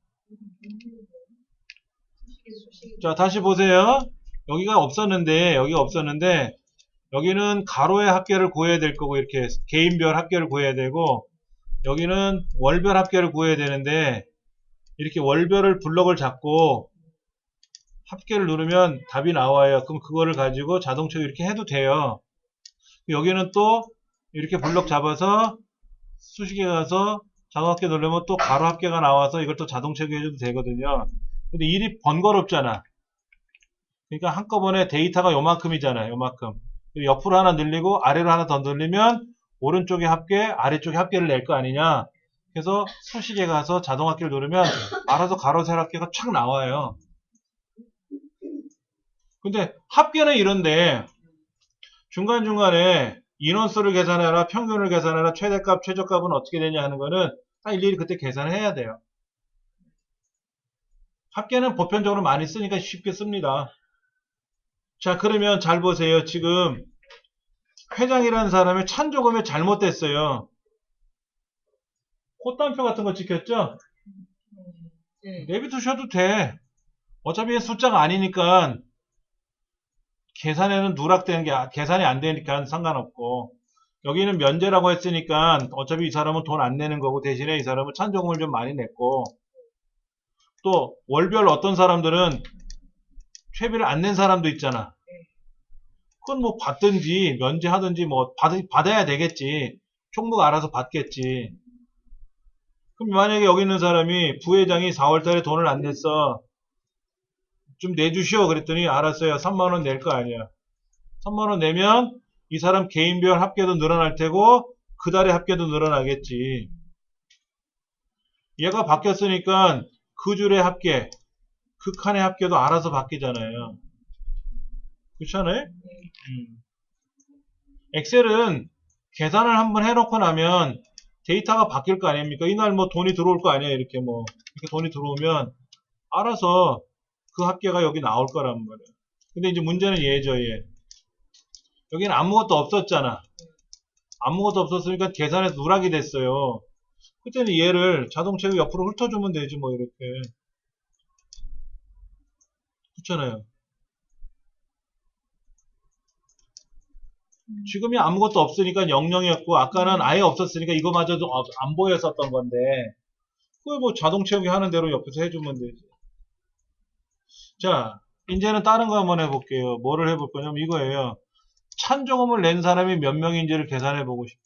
자, 다시 보세요. 여기가 없었는데, 여기는 가로의 합계를 구해야 될 거고, 이렇게 개인별 합계를 구해야 되고, 여기는 월별 합계를 구해야 되는데, 이렇게 월별을 블럭을 잡고, 합계를 누르면 답이 나와요. 그럼 그거를 가지고 자동차 이렇게 해도 돼요. 여기는 또, 이렇게 블럭 잡아서, 수식에 가서, 자동합계 누르면 또 가로 합계가 나와서 이걸 또 자동차 해줘도 되거든요. 근데 일이 번거롭잖아. 그러니까 한꺼번에 데이터가 요만큼이잖아요. 요만큼. 옆으로 하나 늘리고 아래로 하나 더 늘리면 오른쪽에 합계, 아래쪽에 합계를 낼 거 아니냐. 그래서 수식에 가서 자동 합계를 누르면 알아서 가로 세 합계가 촥 나와요. 근데 합계는 이런데 중간중간에 인원수를 계산해라, 평균을 계산해라, 최대값, 최저값은 어떻게 되냐 하는 거는 다 일일이 그때 계산해야 돼요. 합계는 보편적으로 많이 쓰니까 쉽게 씁니다. 자, 그러면 잘 보세요. 지금 회장이라는 사람의 찬조금이 잘못됐어요. 콧단표 같은 거 찍혔죠? 내비두셔도 돼. 어차피 숫자가 아니니까 계산에는 누락되는 게 계산이 안 되니까 상관없고, 여기는 면제라고 했으니까 어차피 이 사람은 돈 안 내는 거고, 대신에 이 사람은 찬조금을 좀 많이 냈고, 또 월별 어떤 사람들은 최비를 안 낸 사람도 있잖아. 그건 뭐 받든지 면제하든지 뭐 받아야 되겠지. 총무가 알아서 받겠지. 그럼 만약에 여기 있는 사람이 부회장이 4월달에 돈을 안 냈어. 좀 내주시오. 그랬더니 알았어요. 3만원 낼 거 아니야. 3만원 내면 이 사람 개인별 합계도 늘어날 테고 그 달의 합계도 늘어나겠지. 얘가 바뀌었으니까 그 줄의 합계, 그 칸의 합계도 알아서 바뀌잖아요. 그렇잖아요? 엑셀은 계산을 한번 해놓고 나면 데이터가 바뀔 거 아닙니까? 이날 뭐 돈이 들어올 거 아니에요. 이렇게 뭐 이렇게 돈이 들어오면 알아서 그 합계가 여기 나올 거란 말이에요. 근데 이제 문제는 얘죠, 얘. 여기는 아무것도 없었잖아. 아무것도 없었으니까 계산에서 누락이 됐어요. 그때는 얘를 자동차가 옆으로 훑어주면 되지 뭐 이렇게. 그렇잖아요. 지금이 아무것도 없으니까 00이었고 아까는 아예 없었으니까 이거마저도 안 보였었던 건데 그걸 뭐 자동 채우기 하는 대로 옆에서 해주면 되지. 자, 이제는 다른 거 한번 해볼게요. 뭐를 해볼 거냐면 이거예요. 찬조금을 낸 사람이 몇 명인지를 계산해 보고 싶어.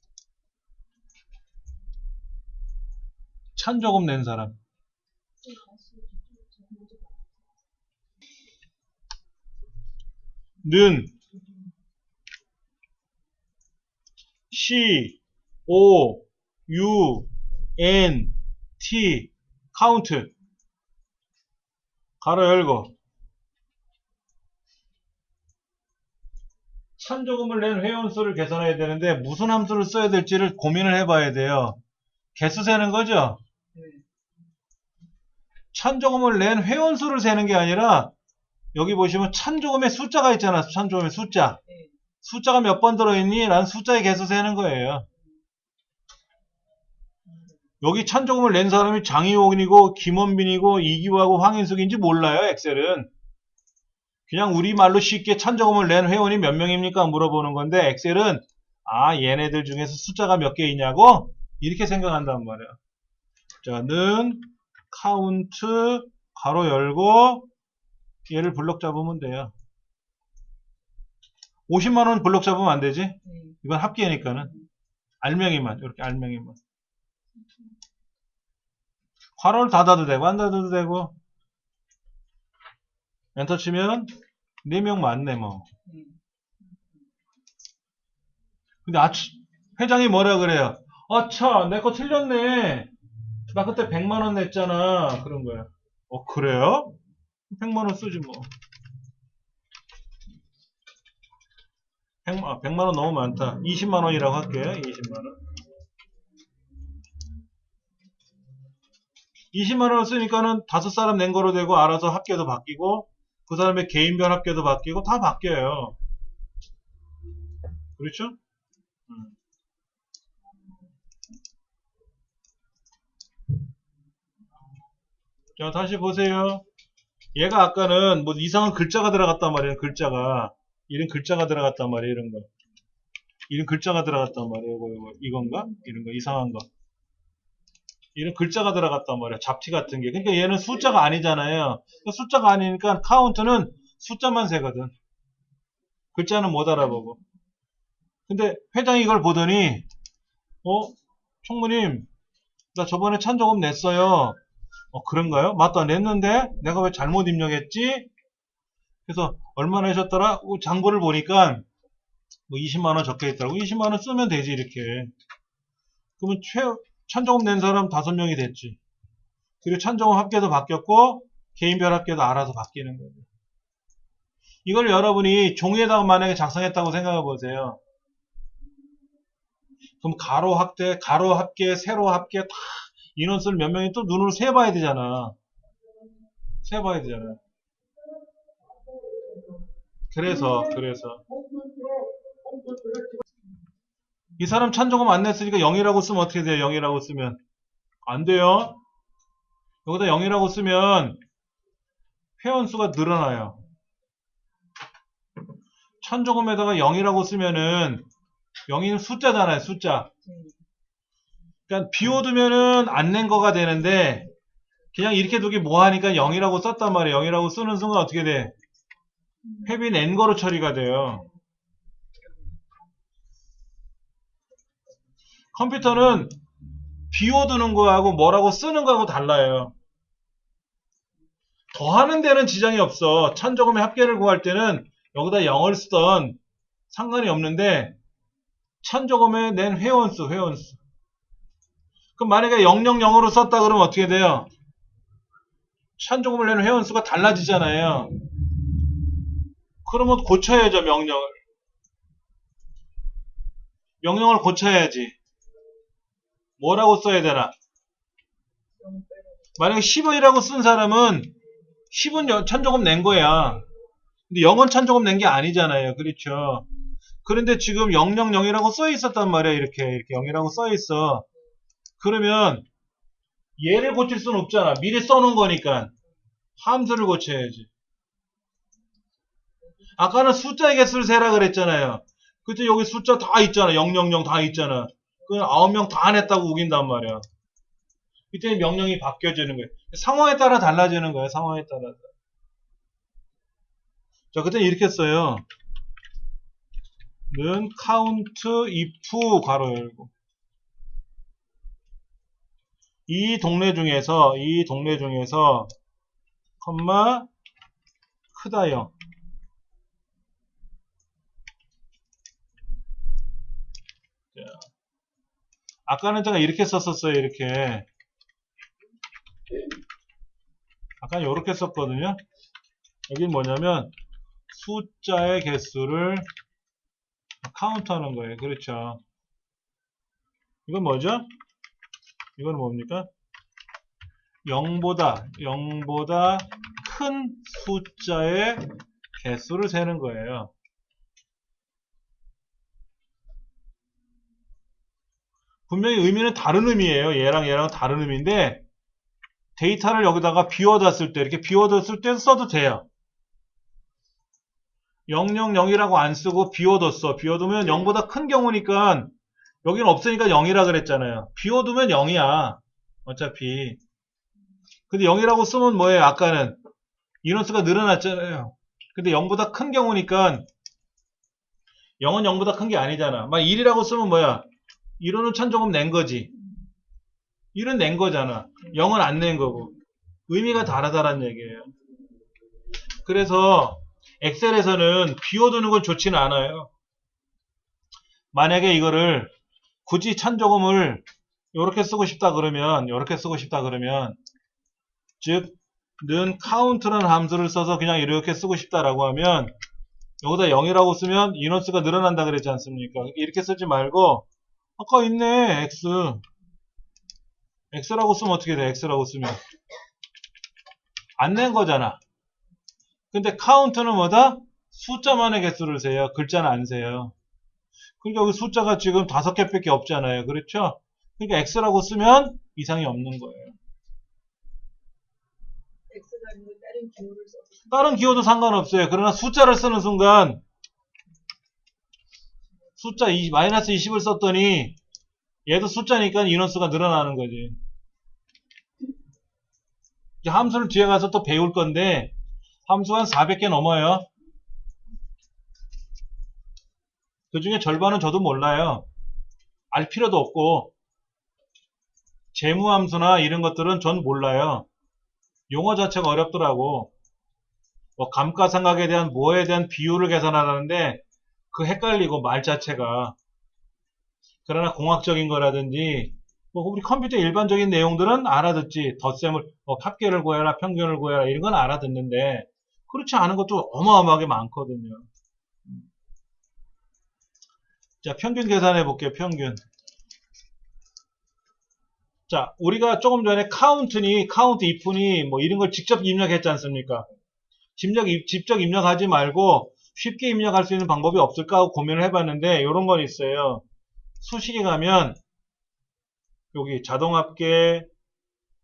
찬조금 낸 사람. 는 C O U N T 카운트 가로 열고 찬조금을 낸 회원수를 계산해야 되는데 무슨 함수를 써야 될지를 고민을 해봐야 돼요. 개수 세는 거죠? 찬조금을 낸 회원수를 세는 게 아니라 여기 보시면 찬조금의 숫자가 있잖아. 찬조금의 숫자. 숫자가 몇 번 들어있니? 라는 숫자의 개수 세는 거예요. 여기 찬조금을 낸 사람이 장희옥이고 김원빈이고 이기화고 황인숙인지 몰라요. 엑셀은. 그냥 우리말로 쉽게 찬조금을 낸 회원이 몇 명입니까? 물어보는 건데 엑셀은 얘네들 중에서 숫자가 몇 개 있냐고? 이렇게 생각한단 말이야. 자, 는 카운트 가로 열고 얘를 블럭 잡으면 돼요. 50만원 블럭 잡으면 안 되지? 이건 합계니까는. 알맹이만, 이렇게 알맹이만. 괄호를 닫아도 되고, 안 닫아도 되고. 엔터 치면 4명 맞네, 뭐. 근데 회장이 뭐라 그래요? 내 거 틀렸네. 나 그때 100만원 냈잖아. 그런 거야. 그래요? 100만원 쓰지 뭐. 100만원 너무 많다. 20만원이라고 할게요. 20만원. 20만원을 쓰니까는 5사람 낸 거로 되고 알아서 합계도 바뀌고 그 사람의 개인별 합계도 바뀌고 다 바뀌어요. 그렇죠? 자, 다시 보세요. 얘가 아까는 뭐 이상한 글자가 들어갔단 말이에요. 글자가. 이런 글자가 들어갔단 말이에요. 이런 거. 이런 글자가 들어갔단 말이에요. 이건가? 이런 거. 이상한 거. 이런 글자가 들어갔단 말이에요. 잡티 같은 게. 그러니까 얘는 숫자가 아니잖아요. 숫자가 아니니까 카운트는 숫자만 세거든. 글자는 못 알아보고. 근데 회장이 이걸 보더니, 총무님, 나 저번에 찬조금 냈어요. 그런가요? 맞다, 냈는데 내가 왜 잘못 입력했지? 그래서 얼마나 하셨더라? 장부를 보니까 뭐 20만원 적혀 있더라고. 20만원 쓰면 되지, 이렇게. 그러면 찬조금 낸 사람 5명이 됐지. 그리고 찬조금 합계도 바뀌었고 개인별 합계도 알아서 바뀌는 거죠. 이걸 여러분이 종이에다가 만약에 작성했다고 생각해 보세요. 그럼 가로 합계, 세로 합계 다 인원수를 몇 명이 또 눈으로 세봐야 되잖아. 세봐야 되잖아. 그래서 이 사람 찬조금 안 냈으니까 0이라고 쓰면 어떻게 돼요? 0이라고 쓰면 안 돼요. 여기다 0이라고 쓰면 회원수가 늘어나요. 찬조금에다가 0이라고 쓰면은 0이는 숫자잖아요. 숫자. 그러니까 비워두면은 안 낸 거가 되는데 그냥 이렇게 두기 뭐하니까 0이라고 썼단 말이에요. 0이라고 쓰는 순간 어떻게 돼? 회비 낸 거로 처리가 돼요. 컴퓨터는 비워두는 거하고 뭐라고 쓰는 거하고 달라요. 더하는 데는 지장이 없어. 찬조금의 합계를 구할 때는 여기다 0을 쓰던 상관이 없는데 찬조금에 낸 회원수. 그럼 만약에 000으로 썼다 그러면 어떻게 돼요? 찬조금을 내는 회원수가 달라지잖아요. 그러면 고쳐야죠, 명령을. 명령을 고쳐야지. 뭐라고 써야 되나? 만약에 10원이라고 쓴 사람은 10은 찬조금 낸 거야. 근데 0은 찬조금 낸 게 아니잖아요. 그렇죠? 그런데 지금 000이라고 써 있었단 말이야. 이렇게 0이라고 써 있어. 그러면 얘를 고칠 수는 없잖아. 미리 써놓은 거니까. 함수를 고쳐야지. 아까는 숫자의 개수를 세라 그랬잖아요. 그때 여기 숫자 다 있잖아. 000 다 있잖아. 그 9명 다 안 했다고 우긴단 말이야. 이때 명령이 바뀌어지는 거예요. 상황에 따라 달라지는 거예요. 상황에 따라서. 자, 그때 이렇게 써요. 는 count if 괄호 열고 이 동네 중에서 컴마 크다 0. 자, 아까는 제가 이렇게 썼었어요. 이렇게. 아까 이렇게 썼거든요. 여긴 뭐냐면 숫자의 개수를 카운트하는 거예요. 그렇죠. 이건 뭐죠? 이건 뭡니까? 0보다 큰 숫자의 개수를 세는 거예요. 분명히 의미는 다른 의미예요. 얘랑 다른 의미인데 데이터를 여기다가 비워뒀을 때 이렇게 비워뒀을 때 써도 돼요. 000이라고 안 쓰고 비워뒀어. 비워두면 0보다 큰 경우니까 여기는 없으니까 0이라 그랬잖아요. 비워두면 0이야. 어차피. 근데 0이라고 쓰면 뭐예요? 아까는 인원수가 늘어났잖아요. 근데 0보다 큰 경우니까 0은 0보다 큰 게 아니잖아. 막 1이라고 쓰면 뭐야? 1호는 찬조금 낸 거지. 1은 낸 거잖아. 0은 안 낸 거고. 의미가 다르다는 얘기예요. 그래서 엑셀에서는 비워두는 건 좋지는 않아요. 만약에 이거를 굳이 찬조금을 이렇게 쓰고 싶다 그러면 즉 는 count라는 함수를 써서 그냥 이렇게 쓰고 싶다라고 하면 여기다 0이라고 쓰면 인원수가 늘어난다 그랬지 않습니까? 이렇게 쓰지 말고 아까 있네 x라고 쓰면 어떻게 돼? x라고 쓰면 안 낸 거잖아. 근데 count는 뭐다? 숫자만의 개수를 세요. 글자는 안 세요. 그러니까 여기 숫자가 지금 5개밖에 없잖아요. 그렇죠? 그러니까 x라고 쓰면 이상이 없는 거예요. x가 아니고 다른 기호를 써도 다른 기호도 상관없어요. 그러나 숫자를 쓰는 순간 숫자 마이너스 20을 썼더니 얘도 숫자니까 인원수가 늘어나는 거지. 이제 함수를 뒤에 가서 또 배울 건데 함수가 한 400개 넘어요. 그 중에 절반은 저도 몰라요. 알 필요도 없고 재무함수나 이런 것들은 전 몰라요. 용어 자체가 어렵더라고. 뭐 감가상각에 대한 뭐에 대한 비율을 계산하라는데 그 헷갈리고 말 자체가. 그러나 공학적인 거라든지 뭐 우리 컴퓨터 일반적인 내용들은 알아듣지. 덧셈을 합계를 구해라, 평균을 구해라 이런 건 알아듣는데 그렇지 않은 것도 어마어마하게 많거든요. 자, 평균 계산해 볼게요. 평균. 자, 우리가 조금 전에 카운트 if니 뭐 이런 걸 직접 입력했지 않습니까? 직접 입력하지 말고 쉽게 입력할 수 있는 방법이 없을까 하고 고민을 해봤는데 이런 건 있어요. 수식에 가면 여기 자동합계,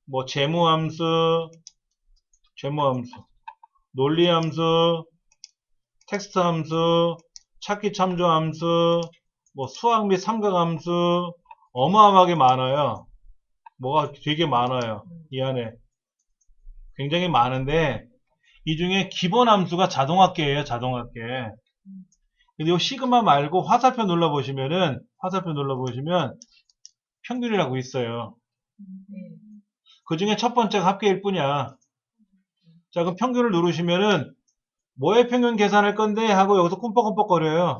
뭐 재무함수, 논리함수, 텍스트함수, 찾기 참조함수, 뭐 수학 및 삼각함수 어마어마하게 많아요. 뭐가 되게 많아요. 이 안에 굉장히 많은데 이 중에 기본 함수가 자동합계예요. 자동합계. 근데 이 시그마 말고 화살표 눌러보시면 평균이라고 있어요. 그 중에 첫 번째가 합계일 뿐이야. 자, 그럼 평균을 누르시면은 뭐의 평균 계산할 건데 하고 여기서 꿈뻑꿈뻑 거려요.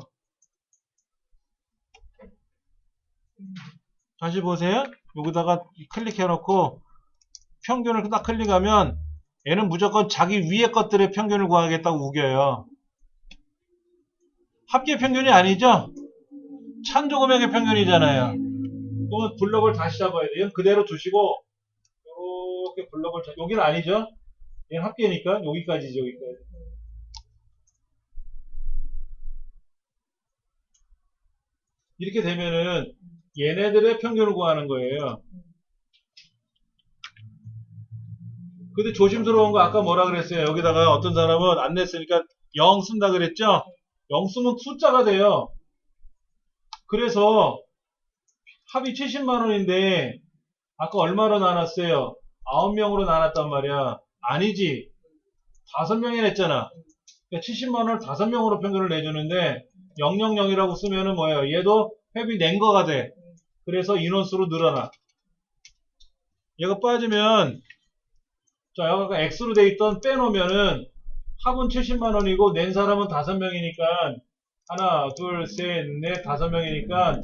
다시 보세요. 여기다가 클릭해 놓고 평균을 딱 클릭하면 얘는 무조건 자기 위에 것들의 평균을 구하겠다고 우겨요. 합계 평균이 아니죠? 찬조금액의 평균이잖아요. 그러면 블럭을 다시 잡아야 돼요. 그대로 두시고 이렇게 블럭을 여기는 아니죠? 얘는 합계니까 여기까지죠. 여기까지. 이렇게 되면은 얘네들의 평균을 구하는 거예요. 근데 조심스러운 거 아까 뭐라 그랬어요? 여기다가 어떤 사람은 안 냈으니까 0 쓴다 그랬죠? 0 쓰면 숫자가 돼요. 그래서 합이 70만 원인데 아까 얼마로 나눴어요? 9명으로 나눴단 말이야. 아니지. 5명이 냈잖아. 그러니까 70만 원을 5명으로 평균을 내주는데 000이라고 쓰면은 뭐예요? 얘도 회비 낸 거가 돼. 그래서 인원수로 늘어나. 얘가 빠지면 자, 여기가 X로 돼 있던 빼놓으면은 합은 70만 원이고 낸 사람은 5명이니까 하나, 둘, 셋, 넷, 5명이니까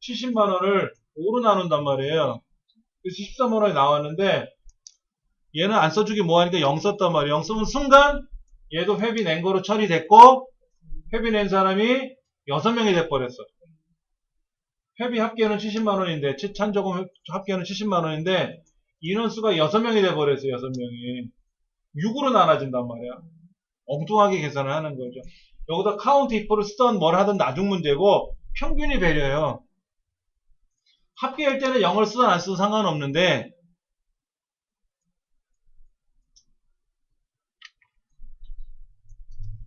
70만 원을 5로 나눈단 말이에요. 그래서 13만 원이 나왔는데 얘는 안 써주기 뭐하니까 0 썼단 말이에요. 0 쓰면 순간 얘도 회비 낸 거로 처리됐고 회비 낸 사람이 6명이 돼버렸어. 회비 합계는 70만 원인데 찬조금 합계는 70만 원인데 인원수가 6명이 돼버렸어요. 6명이 6으로 나눠진단 말이야. 엉뚱하게 계산을 하는 거죠. 여기다 카운트 if를 쓰던 뭘 하든 나중 문제고 평균이 배려요. 합계할 때는 0을 쓰든 안 쓰든 상관없는데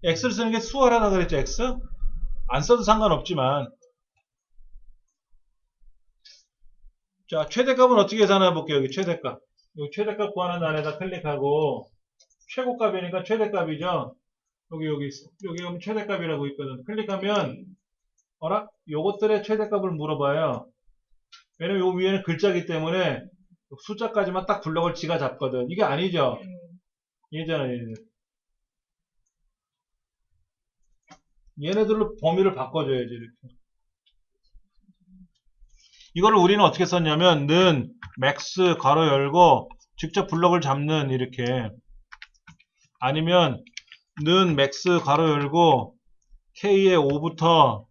X를 쓰는 게 수월하다 그랬죠. X? 안 써도 상관없지만 자, 최대값은 어떻게 계산해 볼게요. 여기 최대값. 여기 최대값 구하는 안에다 클릭하고 최고값이니까 최대값이죠. 여기 오면 최대값이라고 있거든. 클릭하면 요것들의 최대값을 물어봐요. 왜냐면 요 위에는 글자기 때문에 숫자까지만 딱 블럭을 지가 잡거든. 이게 아니죠. 얘잖아, 얘들. 얘네들로 범위를 바꿔줘야지, 이렇게. 이거를 우리는 어떻게 썼냐면, 는, 맥스, 괄호 열고, 직접 블럭을 잡는, 이렇게. 아니면, 는, 맥스, 괄호 열고, K의 5부터,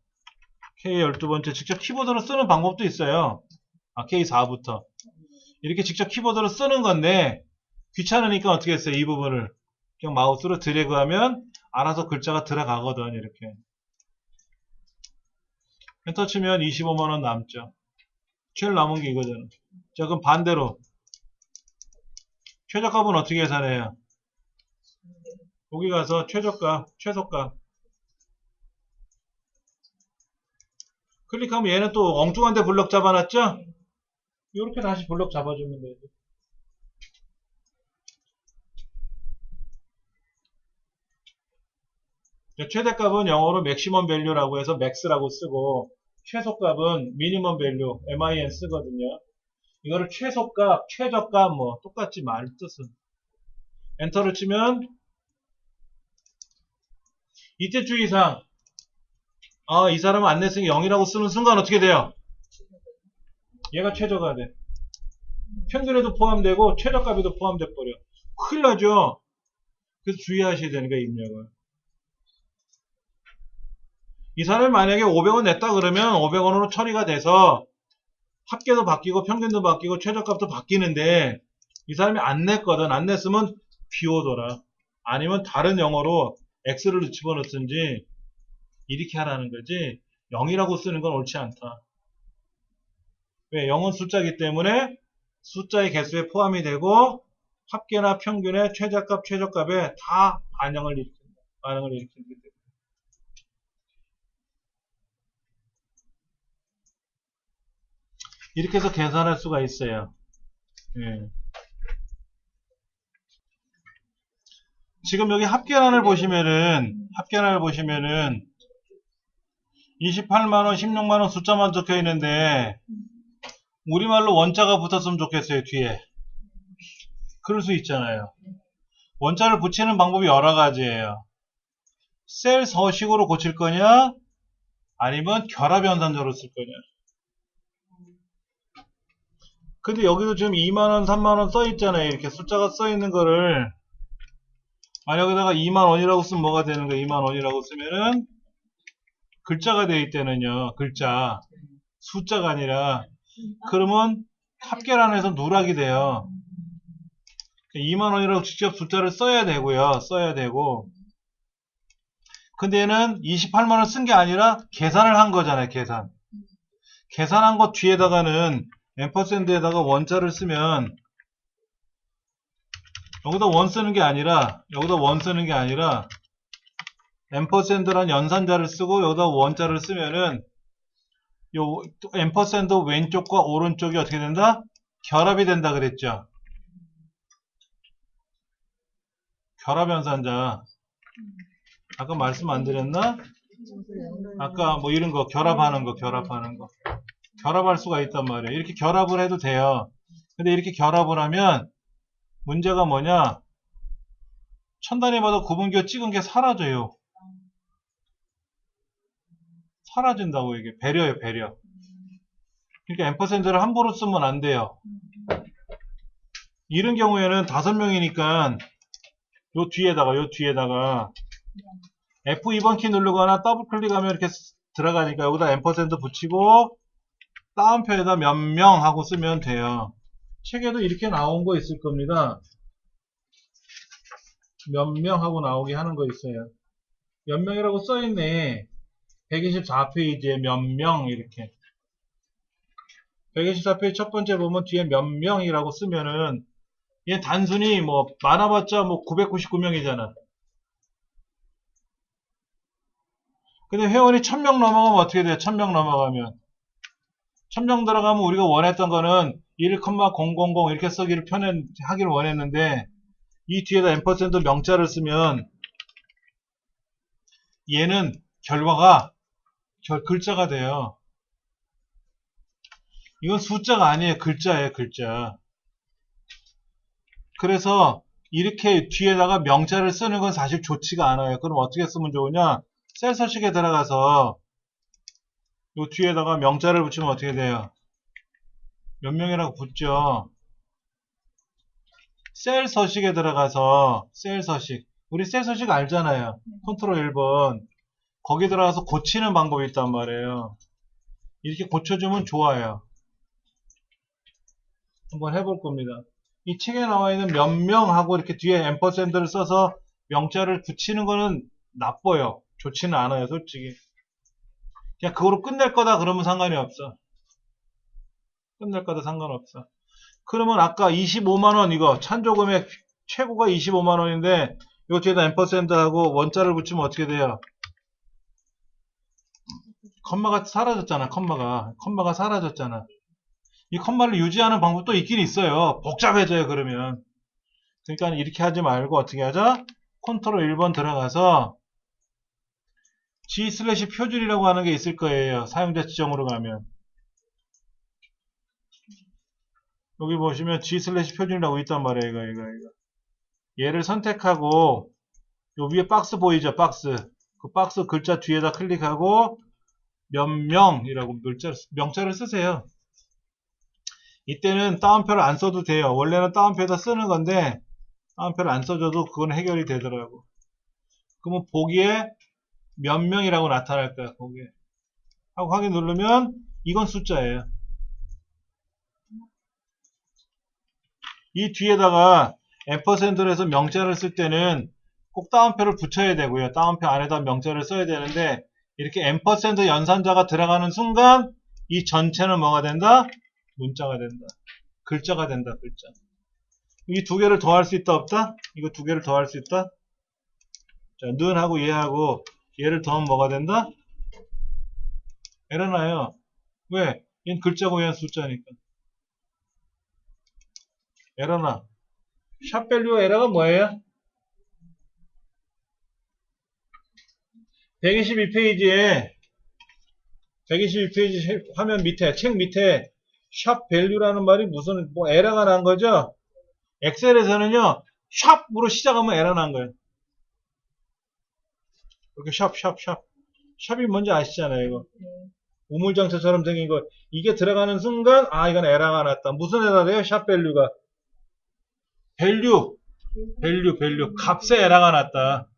K의 12번째, 직접 키보드로 쓰는 방법도 있어요. K4부터. 이렇게 직접 키보드로 쓰는 건데, 귀찮으니까 어떻게 했어요? 이 부분을. 그냥 마우스로 드래그하면, 알아서 글자가 들어가거든, 이렇게. 엔터 치면 25만원 남죠. 제일 남은 게 이거잖아. 자, 그럼 반대로. 최저값은 어떻게 계산해요? 여기 가서 최저가, 최소가. 클릭하면 얘는 또 엉뚱한 데 블럭 잡아놨죠? 이렇게 다시 블럭 잡아주면 되죠. 최대값은 영어로 맥시멈 밸류라고 해서 맥스라고 쓰고, 최소값은 미니멈 밸류, min 쓰거든요. 이거를 최소값, 최저값 뭐 똑같지 말 뜻은. 엔터를 치면 이때 주의사항. 이 사람은 안 냈으니 0이라고 쓰는 순간 어떻게 돼요? 얘가 최저가 돼. 평균에도 포함되고 최저값에도 포함돼 버려. 큰일 나죠? 그래서 주의하셔야 되는 거야, 입력을. 이 사람이 만약에 500원 냈다 그러면 500원으로 처리가 돼서 합계도 바뀌고 평균도 바뀌고 최저값도 바뀌는데 이 사람이 안 냈거든. 안 냈으면 비워둬라. 아니면 다른 영어로 X를 집어넣든지 이렇게 하라는 거지 0이라고 쓰는 건 옳지 않다. 왜? 0은 숫자이기 때문에 숫자의 개수에 포함이 되고 합계나 평균의 최저값, 최저값에 다 반영을 일으킨다. 반응을 일으킨다. 이렇게 해서 계산할 수가 있어요. 예. 지금 여기 합계란을 보시면은 28만원, 16만원 숫자만 적혀 있는데 우리말로 원자가 붙었으면 좋겠어요, 뒤에. 그럴 수 있잖아요. 원자를 붙이는 방법이 여러 가지예요. 셀 서식으로 고칠 거냐, 아니면 결합 연산자로 쓸 거냐. 근데 여기도 지금 2만원, 3만원 써 있잖아요. 이렇게 숫자가 써 있는 거를 만약에다가 2만원이라고 쓰면 뭐가 되는 거예요? 2만원이라고 쓰면은 글자가 되어 있다는요. 글자. 숫자가 아니라. 그러면 합계란에서 누락이 돼요. 2만원이라고 직접 숫자를 써야 되고요. 써야 되고. 근데 얘는 28만원 쓴 게 아니라 계산을 한 거잖아요. 계산. 계산한 것 뒤에다가는 앰퍼샌드에다가 원자를 쓰면 여기다 원 쓰는 게 아니라 앰퍼샌드란 연산자를 쓰고 여기다 원자를 쓰면은 요 앰퍼샌드 왼쪽과 오른쪽이 어떻게 된다? 결합이 된다 그랬죠. 결합 연산자. 아까 말씀 안 드렸나? 아까 뭐 이런 거 결합하는 거. 결합할 수가 있단 말이에요. 이렇게 결합을 해도 돼요. 근데 이렇게 결합을 하면 문제가 뭐냐? 천 단위마다 구분기호 찍은 게 사라져요. 사라진다고 이게 배려예요, 배려. 그러니까 앰퍼샌드를 함부로 쓰면 안 돼요. 이런 경우에는 5명이니까 요 뒤에다가 F2번 키 누르거나 더블 클릭하면 이렇게 들어가니까 여기다 앰퍼샌드 붙이고 다운표에다 몇 명 하고 쓰면 돼요. 책에도 이렇게 나온 거 있을 겁니다. 몇 명 하고 나오게 하는 거 있어요. 몇 명이라고 써있네. 124페이지에 몇 명 이렇게. 124페이지 첫 번째 보면 뒤에 몇 명이라고 쓰면은 얘 단순히 뭐 많아봤자 뭐 999명이잖아. 근데 회원이 1000명 넘어가면 어떻게 돼요? 1000명 넘어가면 1000명 들어가면 우리가 원했던 거는 1,000 이렇게 쓰기를 하기를 원했는데 이 뒤에다 앰퍼샌드 명자를 쓰면 얘는 결과가 글자가 돼요. 이건 숫자가 아니에요. 글자예요. 글자. 그래서 이렇게 뒤에다가 명자를 쓰는 건 사실 좋지가 않아요. 그럼 어떻게 쓰면 좋으냐? 셀 서식에 들어가서 요 뒤에다가 명자를 붙이면 어떻게 돼요? 몇 명이라고 붙죠. 셀 서식에 들어가서 셀 서식. 우리 셀 서식 알잖아요. 컨트롤 1번. 거기 들어가서 고치는 방법이 있단 말이에요. 이렇게 고쳐주면 좋아요. 한번 해볼 겁니다. 이 책에 나와 있는 몇 명하고 이렇게 뒤에 앰퍼샌드를 써서 명자를 붙이는 거는 나빠요. 좋지는 않아요, 솔직히. 그냥 그거로 끝낼 거다 그러면 상관이 없어. 끝낼 거다 상관없어. 그러면 아까 25만원 이거 찬조금액 최고가 25만원인데 이거 뒤에다 앰퍼샌드하고 원자를 붙이면 어떻게 돼요? 컴마가 사라졌잖아. 컴마가 사라졌잖아. 이 컴마를 유지하는 방법도 있긴 있어요. 복잡해져요, 그러면. 그러니까 이렇게 하지 말고 어떻게 하자? 컨트롤 1번 들어가서 G 슬래시 표준이라고 하는 게 있을 거예요. 사용자 지정으로 가면. 여기 보시면 G 슬래시 표준이라고 있단 말이에요. 이거. 얘를 선택하고 요 위에 박스 보이죠? 박스. 그 박스 글자 뒤에다 클릭하고 몇 명이라고 명자를 쓰세요. 이때는 따옴표를 안 써도 돼요. 원래는 따옴표에다 쓰는 건데 따옴표를 안 써줘도 그건 해결이 되더라고. 그러면 보기에 몇 명이라고 나타날 거야. 보기에. 하고 확인 누르면 이건 숫자예요. 이 뒤에다가 앰퍼샌드를 해서 명자를 쓸 때는 꼭 따옴표를 붙여야 되고요. 따옴표 안에다 명자를 써야 되는데 이렇게 앰퍼샌드 연산자가 들어가는 순간 이 전체는 뭐가 된다? 문자가 된다. 글자가 된다. 글자. 이 두 개를 더할 수 있다 없다? 이거 두 개를 더할 수 있다? 자, 는하고 얘하고 얘를 더하면 뭐가 된다? 에러 나요. 왜? 얘는 글자고 얘는 숫자니까. 에러 나. 샵밸류 에러가 뭐예요? 122페이지에 122페이지 화면 밑에 책 밑에 샵밸류라는 말이 무슨 뭐 에러가 난 거죠? 엑셀에서는요 샵으로 시작하면 에러 난 거예요. 이렇게 샵. 샵이 뭔지 아시잖아요, 이거. 우물정처럼 생긴 거. 이게 들어가는 순간, 아, 이건 에러가 났다. 무슨 에러래요? 샵밸류가. 밸류. 값에 에러가 났다.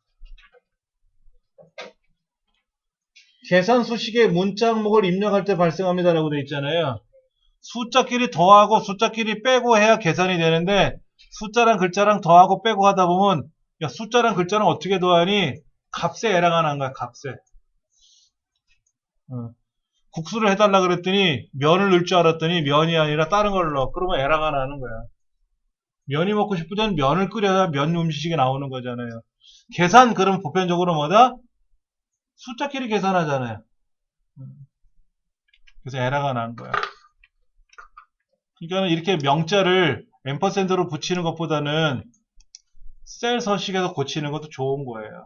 계산 수식에 문자 항목을 입력할 때 발생합니다라고 되어 있잖아요. 숫자끼리 더하고 숫자끼리 빼고 해야 계산이 되는데 숫자랑 글자랑 더하고 빼고 하다 보면 야, 숫자랑 글자랑 어떻게 더하니? 값에 에러가 난 거야, 값에. 국수를 해달라 그랬더니 면을 넣을 줄 알았더니 면이 아니라 다른 걸 넣어. 그러면 에러가 나는 거야. 면이 먹고 싶으면 면을 끓여야 면 음식이 나오는 거잖아요. 계산 그럼 보편적으로 뭐다? 숫자끼리 계산하잖아요. 그래서 에러가 난 거야. 그러니까 이렇게 명자를 앰퍼샌드로 붙이는 것보다는 셀 서식에서 고치는 것도 좋은 거예요.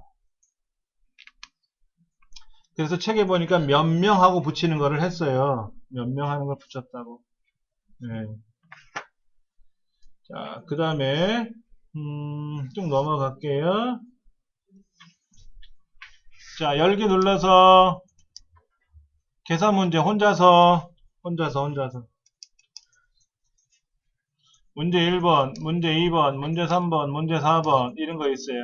그래서 책에 보니까 몇 명하고 붙이는 거를 했어요. 몇 명 하는 걸 붙였다고. 네. 자, 그 다음에 좀 넘어갈게요. 자, 열기 눌러서 계산 문제 혼자서 문제 1번, 문제 2번, 문제 3번, 문제 4번 이런 거 있어요.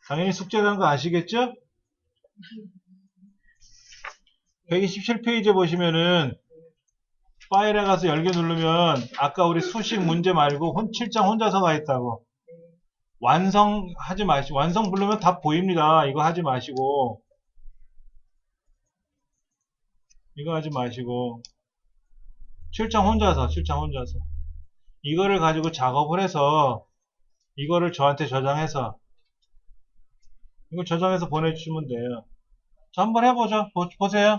당연히 숙제라는 거 아시겠죠? 127페이지에 보시면은 파일에 가서 열기 누르면 아까 우리 수식 문제 말고 7장 혼자서가 있다고. 완성하지 마시고 완성 부르면 답 보입니다. 이거 하지 마시고 이거 하지 마시고 7장 혼자서 이거를 가지고 작업을 해서 이거를 저한테 저장해서 이거 저장해서 보내주시면 돼요. 자, 한번 해보죠. 보세요.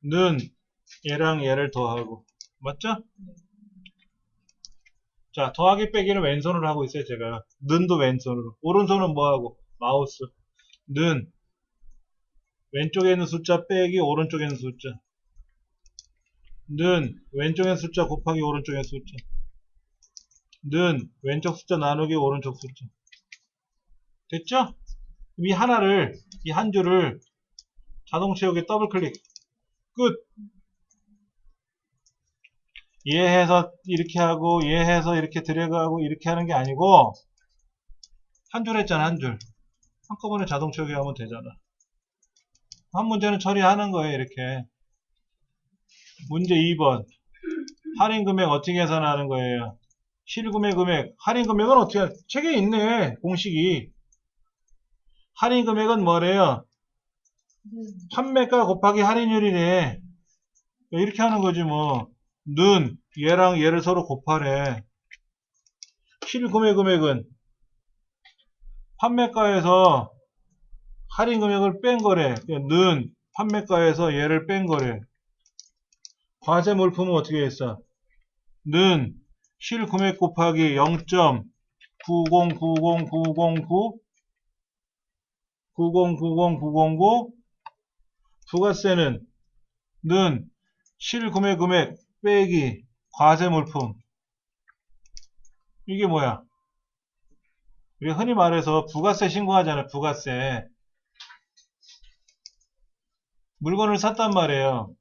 는 얘랑 얘를 더하고 맞죠? 자, 더하기 빼기는 왼손으로 하고 있어요. 제가 는도 왼손으로. 오른손은 뭐하고? 마우스. 는 왼쪽에 있는 숫자 빼기 오른쪽에 있는 숫자. 는 왼쪽에 있는 숫자 곱하기 오른쪽에 있는 숫자. 는 왼쪽 숫자 나누기 오른쪽 숫자. 됐죠? 이 하나를, 이 한 줄을 자동 채우기 더블 클릭. 끝. 얘해서 이렇게 하고 얘해서 이렇게 들여가고 이렇게 하는 게 아니고 한 줄 했잖아, 한 줄. 한꺼번에 자동 채우기 하면 되잖아. 한 문제는 처리하는 거예요, 이렇게. 문제 2번. 할인 금액 어떻게 계산하는 거예요? 실구매 금액. 할인 금액은 어떻게, 책에 있네, 공식이. 할인 금액은 뭐래요? 판매가 곱하기 할인율이래. 이렇게 하는 거지, 뭐. 는 얘랑 얘를 서로 곱하래. 실구매 금액은 판매가에서 할인 금액을 뺀 거래. 는 판매가에서 얘를 뺀 거래. 과세 물품은 어떻게 했어? 는 실금액 곱하기 0.9090909 9090909 부가세는 는 실구매 금액 빼기 과세 물품. 이게 뭐야? 우리 흔히 말해서 부가세 신고하잖아요. 부가세. 물건을 샀단 말이에요.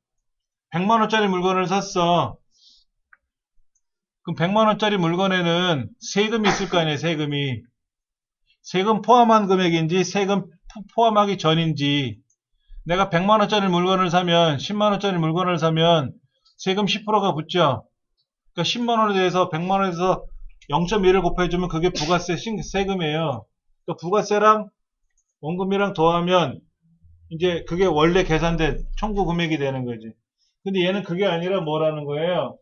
100만원짜리 물건을 샀어. 그럼 100만원짜리 물건에는 세금이 있을 거 아니에요. 세금이. 세금 포함한 금액인지 세금 포함하기 전인지. 내가 100만원짜리 물건을 사면 10만원짜리 물건을 사면 세금 10%가 붙죠. 그러니까 10만원에 대해서 100만원에서 0.1을 곱해주면 그게 부가세 세금이에요. 그러니까 부가세랑 원금이랑 더하면 이제 그게 원래 계산된 청구 금액이 되는 거지. 근데 얘는 그게 아니라 뭐라는 거예요?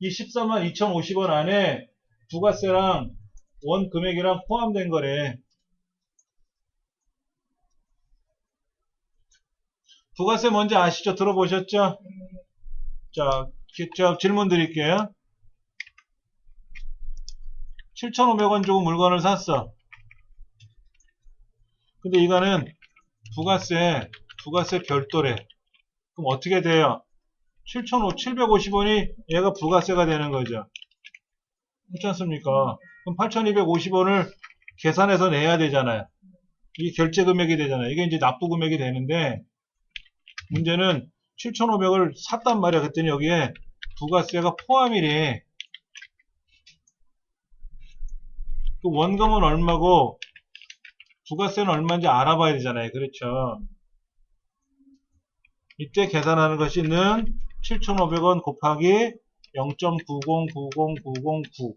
이 14만 2,050원 안에 부가세랑 원 금액이랑 포함된 거래. 부가세 뭔지 아시죠? 들어보셨죠? 자, 직접 질문 드릴게요. 7,500원 주고 물건을 샀어. 근데 이거는 부가세 별도래. 그럼 어떻게 돼요? 750원이 얘가 부가세가 되는 거죠. 그렇지 않습니까? 그럼 8,250원을 계산해서 내야 되잖아요. 이게 결제 금액이 되잖아요. 이게 이제 납부 금액이 되는데, 문제는 7,500을 샀단 말이야. 그랬더니 여기에 부가세가 포함이래. 그 원금은 얼마고 부가세는 얼마인지 알아봐야 되잖아요. 그렇죠. 이때 계산하는 것이 는 7,500원 곱하기 0.9090909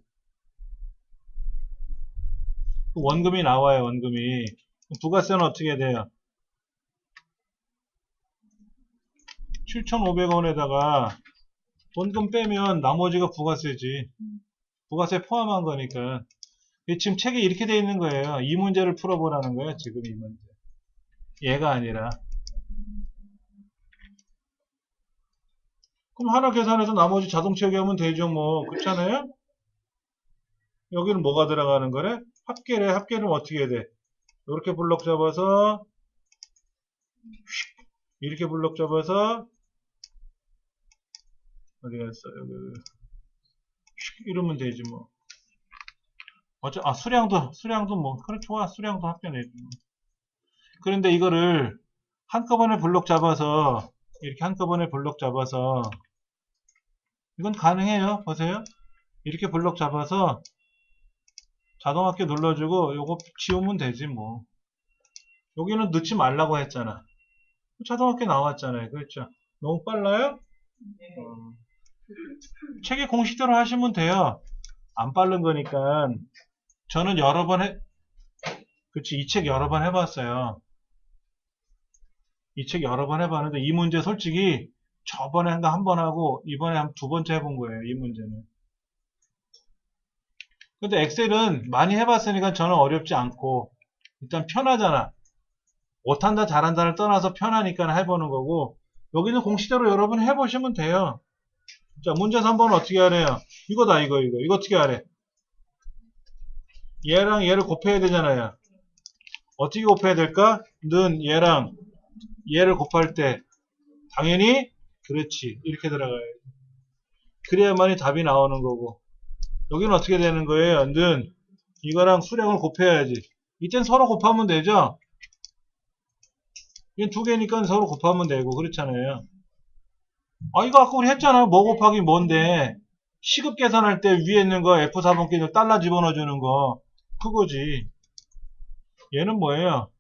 원금이 나와요. 원금이. 부가세는 어떻게 돼요? 7,500원에다가 원금 빼면 나머지가 부가세지. 부가세 포함한 거니까. 지금 책에 이렇게 돼 있는 거예요. 이 문제를 풀어보라는 거예요. 지금 이 문제. 얘가 아니라. 그럼 하나 계산해서 나머지 자동 채우기하면 되죠. 뭐. 그렇잖아요? 여기는 뭐가 들어가는 거래? 합계래. 합계는 어떻게 해야 돼? 이렇게 블럭 잡아서 이렇게 블럭 잡아서 어디 갔어? 여기 이러면 되지 뭐. 수량도 뭐 그래 좋아. 수량도 합계내지 뭐. 그런데 이거를 한꺼번에 블럭 잡아서 이렇게 한꺼번에 블럭 잡아서 이건 가능해요. 보세요. 이렇게 블럭 잡아서 자동합계 눌러주고 요거 지우면 되지 뭐. 여기는 넣지 말라고 했잖아. 자동합계 나왔잖아요. 그렇죠. 너무 빨라요? 책의 공식대로 하시면 돼요. 안 빠른 거니까. 저는 여러 번 그치, 이 책 여러 번 해봤어요. 이 책 여러 번 해봤는데 이 문제 솔직히 저번에 한 번 하고 이번에 한 두 번째 해본 거예요. 이 문제는. 근데 엑셀은 많이 해봤으니까 저는 어렵지 않고 일단 편하잖아. 못한다 잘한다를 떠나서 편하니까 해보는 거고 여기는 공식대로 여러분 해보시면 돼요. 자, 문제 3번은 어떻게 하래요? 이거다 이거 어떻게 하래? 얘랑 얘를 곱해야 되잖아요. 어떻게 곱해야 될까? 는 얘랑 얘를 곱할 때 당연히 그렇지 이렇게 들어가요. 그래야만이 답이 나오는 거고 여기는 어떻게 되는 거예요? 는 이거랑 수량을 곱해야지. 이땐 서로 곱하면 되죠? 이건 두 개니까 서로 곱하면 되고 그렇잖아요. 아 이거 아까 우리 했잖아. 뭐 곱하기 뭔데 시급 계산할 때 위에 있는 거 F4번기 달러 집어넣어 주는 거 그거지. 얘는 뭐예요?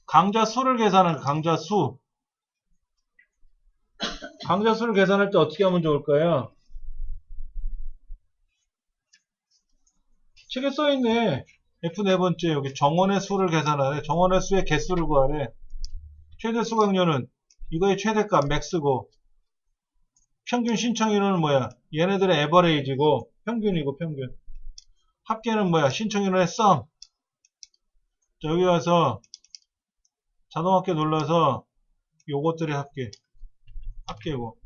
강자 수를 계산하는 강자 수. 강자 수를 계산할 때 어떻게 하면 좋을까요? 책에 써있네. F4번째 여기 정원의 수를 계산하래. 정원의 수의 개수를 구하래. 최대 수강료는 이거의 최대값 맥스고 평균 신청인원은 뭐야? 얘네들의 에버레이지고 평균이고 평균. 합계는 뭐야? 신청인원의 썸. 자, 여기 와서 자동합계 눌러서 요것들이 합계고.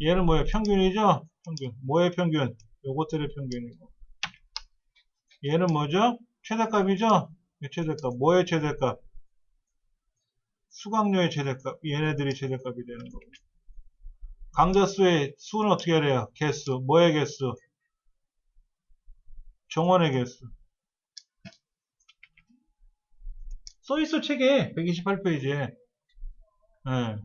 얘는 뭐야? 평균이죠? 평균. 뭐의 평균? 요것들의 평균이고. 얘는 뭐죠? 최대값이죠? 최대값. 뭐의 최대값? 수강료의 최대값. 얘네들이 최대값이 되는 거고. 강좌수의 수는 어떻게 해야? 개수. 뭐의 개수? 정원의 개수. 써있어, 책에. 128페이지에. 예.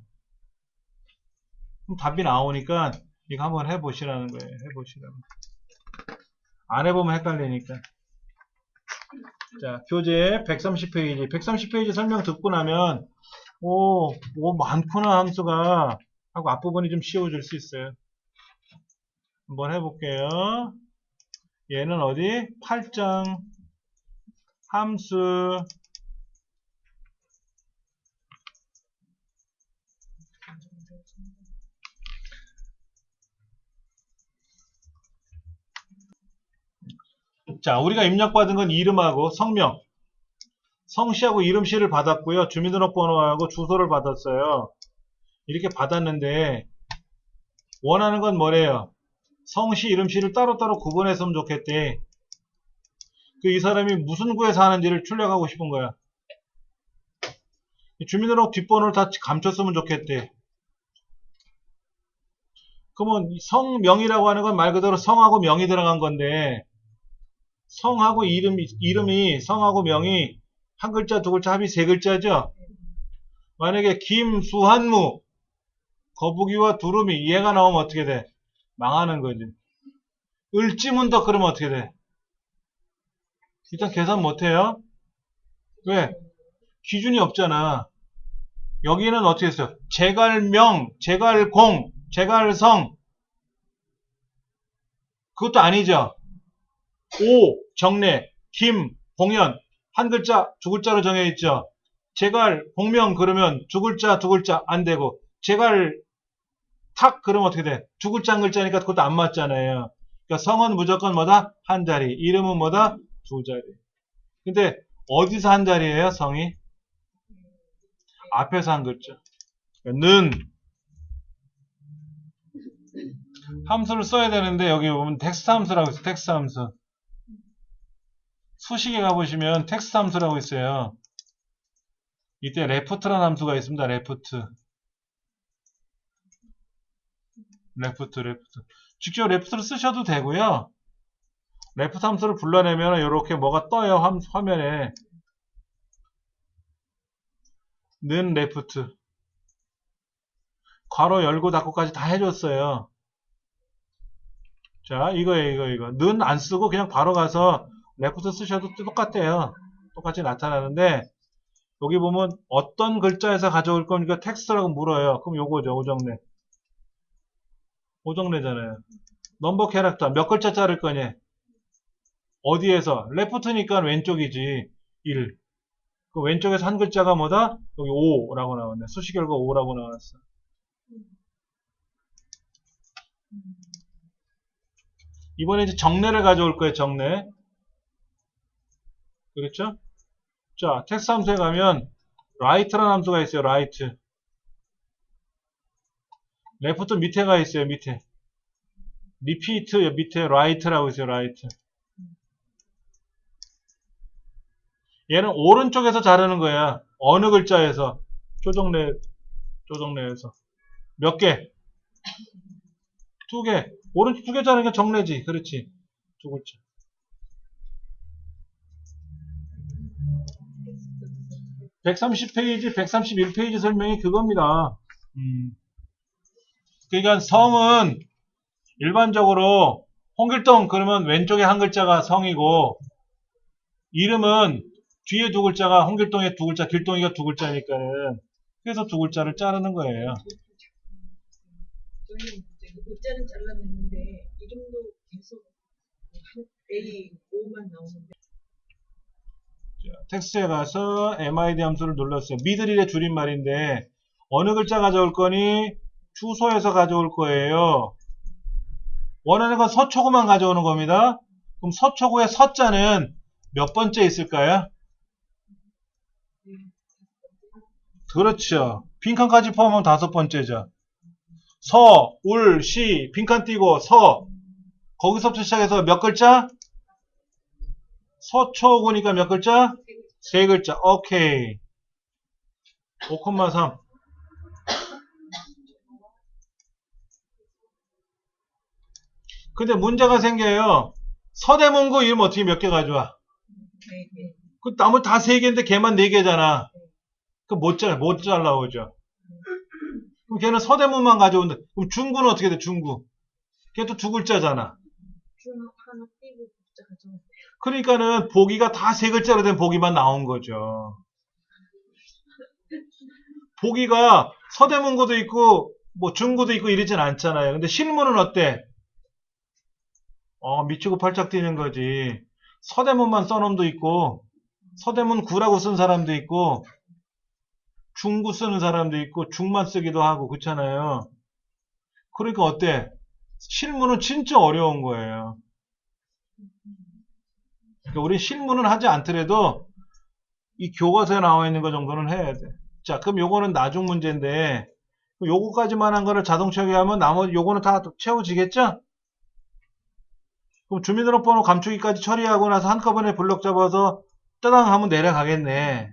그럼 답이 나오니까 이거 한번 해보시라는 거예요. 해보시라는. 안 해보면 헷갈리니까. 자, 교재 130페이지. 130페이지 설명 듣고 나면, 뭐 많구나, 함수가. 하고 앞부분이 좀 쉬워질 수 있어요. 한번 해볼게요. 얘는 어디? 8장. 함수. 자, 우리가 입력받은 건 이름하고 성명. 성씨하고 이름씨를 받았고요. 주민등록번호하고 주소를 받았어요. 이렇게 받았는데 원하는 건 뭐래요? 성씨, 이름씨를 따로따로 구분했으면 좋겠대. 이 사람이 무슨 구에 사는지를 출력하고 싶은 거야. 주민등록 뒷번호를 다 감췄으면 좋겠대. 그러면 성명이라고 하는 건 말 그대로 성하고 명이 들어간 건데 성하고 이름이 성하고 명이 한 글자, 두 글자, 합이 세 글자죠? 만약에 김수한무, 거북이와 두루미, 얘가 나오면 어떻게 돼? 망하는 거지. 을지문덕 그러면 어떻게 돼? 일단 계산 못해요. 왜? 기준이 없잖아. 여기는 어떻게 했어요? 제갈명, 제갈공, 제갈성. 그것도 아니죠. 오, 정례, 김, 봉연. 한 글자, 두 글자로 정해있죠. 제갈, 봉명 그러면 두 글자, 두 글자 안 되고. 제갈, 탁 그러면 어떻게 돼? 두 글자 한 글자니까 그것도 안 맞잖아요. 그러니까 성은 무조건 뭐다? 한 자리. 이름은 뭐다? 두 자리. 근데 어디서 한 자리예요? 성이? 앞에서 한 글자. 그러니까 는 함수를 써야 되는데 여기 보면 텍스트 함수라고 있어요. 텍스트 함수. 수식에 가보시면 텍스트 함수라고 있어요. 이때 레프트라는 함수가 있습니다. 레프트. 직접 레프트를 쓰셔도 되고요. 레프트 함수를 불러내면 이렇게 뭐가 떠요. 화면에. 는 레프트. 괄호 열고 닫고까지 다 해줬어요. 자, 이거. 는 안 쓰고 그냥 바로 가서 레프트 쓰셔도 똑같아요. 똑같이 나타나는데, 여기 보면 어떤 글자에서 가져올 거니까 텍스트라고 물어요. 그럼 요거죠, 오정례. 오정례잖아요. 넘버 캐릭터 몇 글자 자를 거냐? 어디에서? 레프트니까 왼쪽이지. 1. 그 왼쪽에서 한 글자가 뭐다? 여기 5라고 나왔네. 수식 결과 5라고 나왔어. 이번에 이제 정례를 가져올 거예요, 정례. 그렇죠? 자, 텍스트 함수에 가면 right라는 함수가 있어요, right. left 밑에가 있어요, 밑에. repeat 밑에 right라고 있어요, right. 얘는 오른쪽에서 자르는 거야. 어느 글자에서? 조정례에서. 몇 개? 두 개. 오른쪽 두 개 자르니까 정례지. 그렇지. 두 글자. (130페이지) (131페이지) 설명이 그겁니다. 그러니까 성은 일반적으로 홍길동 그러면 왼쪽에 한 글자가 성이고 이름은 뒤에 두 글자가 홍길동의 두 글자, 길동이가 두 글자니까는 그래서 두 글자를 자르는 거예요. 저희는 글자는 잘랐는데 이름도 계속 A, O만 나오는데. 텍스트에 가서 MID 함수를 눌렀어요. 미들일의 줄임말인데 어느 글자 가져올 거니? 주소에서 가져올 거예요. 원하는 건 서초구만 가져오는 겁니다. 그럼 서초구의 서자는 몇 번째 있을까요? 그렇죠. 빈칸까지 포함하면 5번째죠. 서, 울, 시, 빈칸 띄고 서. 거기서부터 시작해서 몇 글자? 서초구니까 몇 글자? 3글자. 오케이. 5,3. 근데 문제가 생겨요. 서대문구 이름 어떻게 몇 개 가져와? 네. 그 나머지 다 3개인데 걔만 4개잖아. 그 못 잘라오죠. 그럼 걔는 서대문만 가져온다. 그럼 중구는 어떻게 돼? 중구. 걔도 2글자잖아. 중 하나 띄고 국자 가져오세요. 그러니까는 보기가 다 3글자로 된 보기만 나온 거죠. 보기가 서대문구도 있고 뭐 중구도 있고 이러진 않잖아요. 근데 실문은 어때? 미치고 팔짝 뛰는 거지. 서대문만 써놈도 있고 서대문 구라고 쓴 사람도 있고 중구 쓰는 사람도 있고 중만 쓰기도 하고 그렇잖아요. 그러니까 어때? 실문은 진짜 어려운 거예요. 그러니까 우리 실문은 하지 않더라도 이 교과서에 나와 있는 거 정도는 해야 돼. 자, 그럼 요거는 나중 문제인데 요거까지만 한 거를 자동 처리하면 나머지 요거는 다 채워지겠죠? 그럼 주민등록번호 감추기까지 처리하고 나서 한꺼번에 블럭 잡아서 따당 하면 내려가겠네.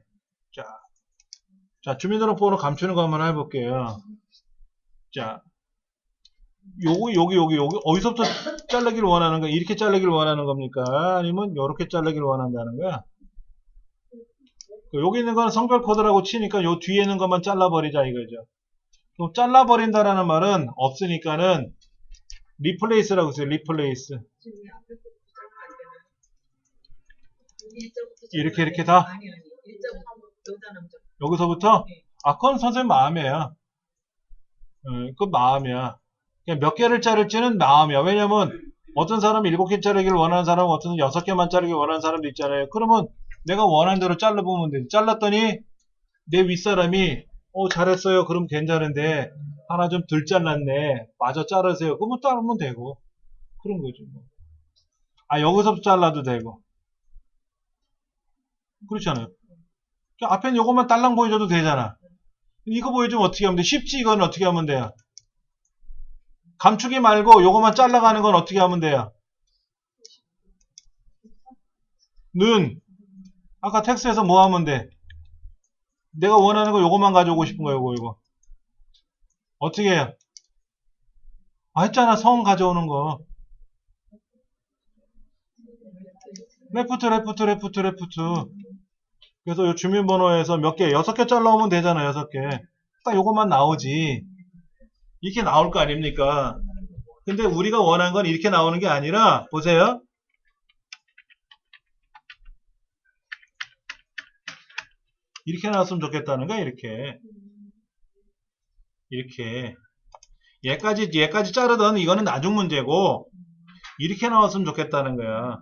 자, 주민등록번호 감추는 거 한번 해볼게요. 자, 여기 어디서부터 자르기를 원하는 거야? 이렇게 자르기를 원하는 겁니까? 아니면 이렇게 자르기를 원한다는 거야? 여기 있는 건 성별 코드라고 치니까 요 뒤에 있는 것만 잘라버리자 이거죠. 그럼 잘라버린다라는 말은 없으니까는 리플레이스라고 써요. 리플레이스. 지금 이 앞에 거 국자가 안 되나요? 일자부터 이렇게 다? 아니. 일자부터 여자 남자. 여기서부터? 네. 그건 선생님 마음이에요. 그건 마음이야. 그냥 몇 개를 자를지는 마음이야. 왜냐면 어떤 사람은 7개 자르기를 원하는 사람은 어떤 6개만 자르기 원하는 사람도 있잖아요. 그러면 내가 원하는 대로 잘라보면 돼. 잘랐더니 내 윗사람이 잘했어요. 그럼 괜찮은데 하나 좀 덜 잘랐네. 마저 자르세요. 그러면 자르면 되고 그런 거죠. 뭐. 여기서부터 잘라도 되고 그렇잖아요. 앞에 요것만 딸랑 보여줘도 되잖아. 이거 보여주면 어떻게 하면 돼? 쉽지. 이건 어떻게 하면 돼요? 감추기 말고 요것만 잘라가는 건 어떻게 하면 돼요? 는 아까 텍스트에서 뭐 하면 돼? 내가 원하는 거 요것만 가져오고 싶은 거예요. 이거 어떻게 해요? 했잖아. 성 가져오는 거. 레프트. 그래서 요 주민번호에서 몇 개? 6개 잘라오면 되잖아. 6개. 딱 요것만 나오지. 이렇게 나올 거 아닙니까? 근데 우리가 원한 건 이렇게 나오는 게 아니라 보세요. 이렇게 나왔으면 좋겠다는 거야. 이렇게 얘까지 자르던 이거는 나중 문제고 이렇게 나왔으면 좋겠다는 거야.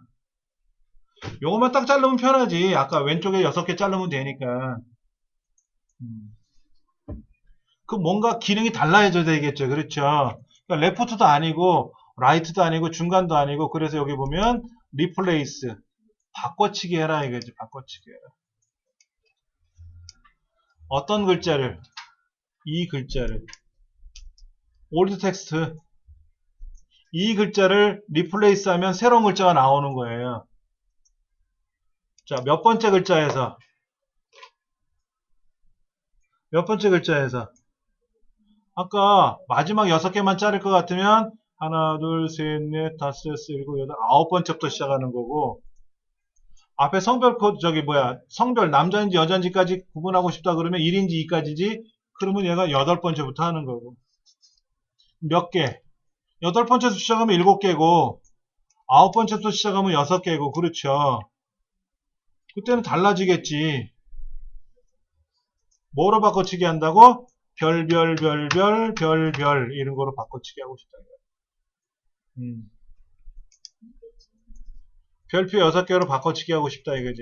요것만 딱 자르면 편하지. 아까 왼쪽에 6개 자르면 되니까. 그 뭔가 기능이 달라져야 되겠죠. 그렇죠. 그러니까 레프트도 아니고 라이트도 아니고 중간도 아니고 그래서 여기 보면 리플레이스 바꿔치기 해라 이거지. 바꿔치기 해라. 어떤 글자를? 이 글자를. 올드 텍스트. 이 글자를 리플레이스 하면 새로운 글자가 나오는 거예요. 자, 몇 번째 글자에서? 아까 마지막 6개만 자를 것 같으면 하나, 둘, 셋, 넷, 다섯, 여섯, 일곱, 여덟, 9번째부터 시작하는 거고 앞에 성별 코드 성별 남자인지 여자인지까지 구분하고 싶다 그러면 1인지 2까지지 그러면 얘가 8번째부터 하는 거고 몇 개? 8번째부터 시작하면 7개고 9번째부터 시작하면 6개고 그렇죠. 그때는 달라지겠지. 뭐로 바꿔치기 한다고? 별 이런 거로 바꿔치기 하고 싶다. 별표 6개로 바꿔치기 하고 싶다 이거지.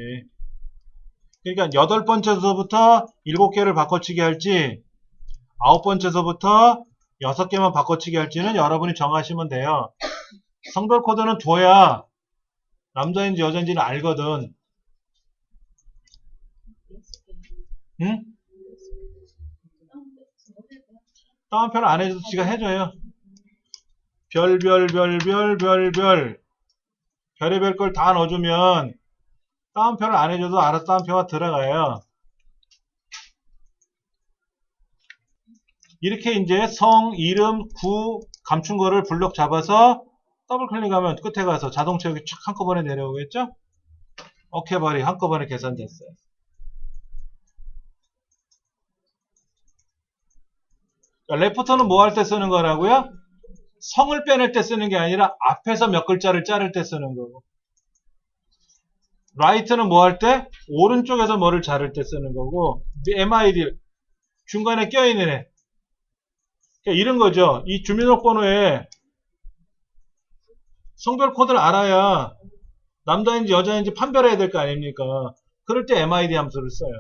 그러니까 8번째서부터 7개를 바꿔치기 할지 9번째서부터 6개만 바꿔치기 할지는 여러분이 정하시면 돼요. 성별 코드는 둬야 남자인지 여자인지는 알거든. 응? 다운표를 안 해줘도 지가 해줘요. 별별 별의별 걸 다 넣어주면 다운표를 안 해줘도 알아서 다운표가 들어가요. 이렇게 이제 성, 이름, 구 감춘 거를 블록 잡아서 더블 클릭하면 끝에 가서 자동차 여기 촥 한꺼번에 내려오겠죠? 오케이 버리 한꺼번에 계산됐어요. 레프트는 뭐 할 때 쓰는 거라고요? 성을 빼낼 때 쓰는 게 아니라 앞에서 몇 글자를 자를 때 쓰는 거고, 라이트는 뭐 할 때? 오른쪽에서 뭐를 자를 때 쓰는 거고, MID 중간에 껴있는 애. 그러니까 이런 거죠. 이 주민등록번호에 성별 코드를 알아야 남자인지 여자인지 판별해야 될 거 아닙니까? 그럴 때 MID 함수를 써요.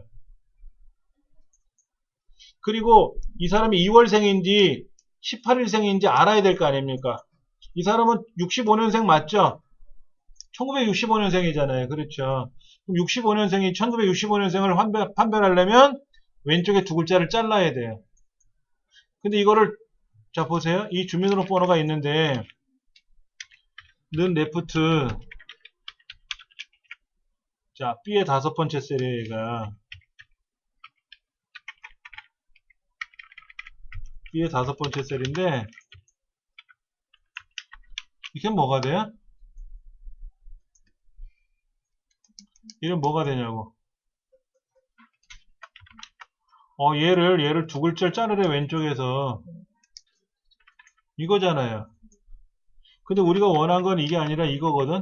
그리고 이 사람이 2월생인지 18일생인지 알아야 될 거 아닙니까? 이 사람은 65년생 맞죠? 1965년생이잖아요. 그렇죠. 그럼 65년생이 1965년생을 판별하려면 왼쪽에 두 글자를 잘라야 돼요. 근데 이거를 자 보세요. 이 주민등록번호가 있는데 는 레프트 자 B의 5번째 셀이가 B의 5번째 셀인데 이게 뭐가 돼요? 이건 뭐가 되냐고. 얘를 두 글자를 자르래 왼쪽에서 이거잖아요. 근데 우리가 원한 건 이게 아니라 이거거든.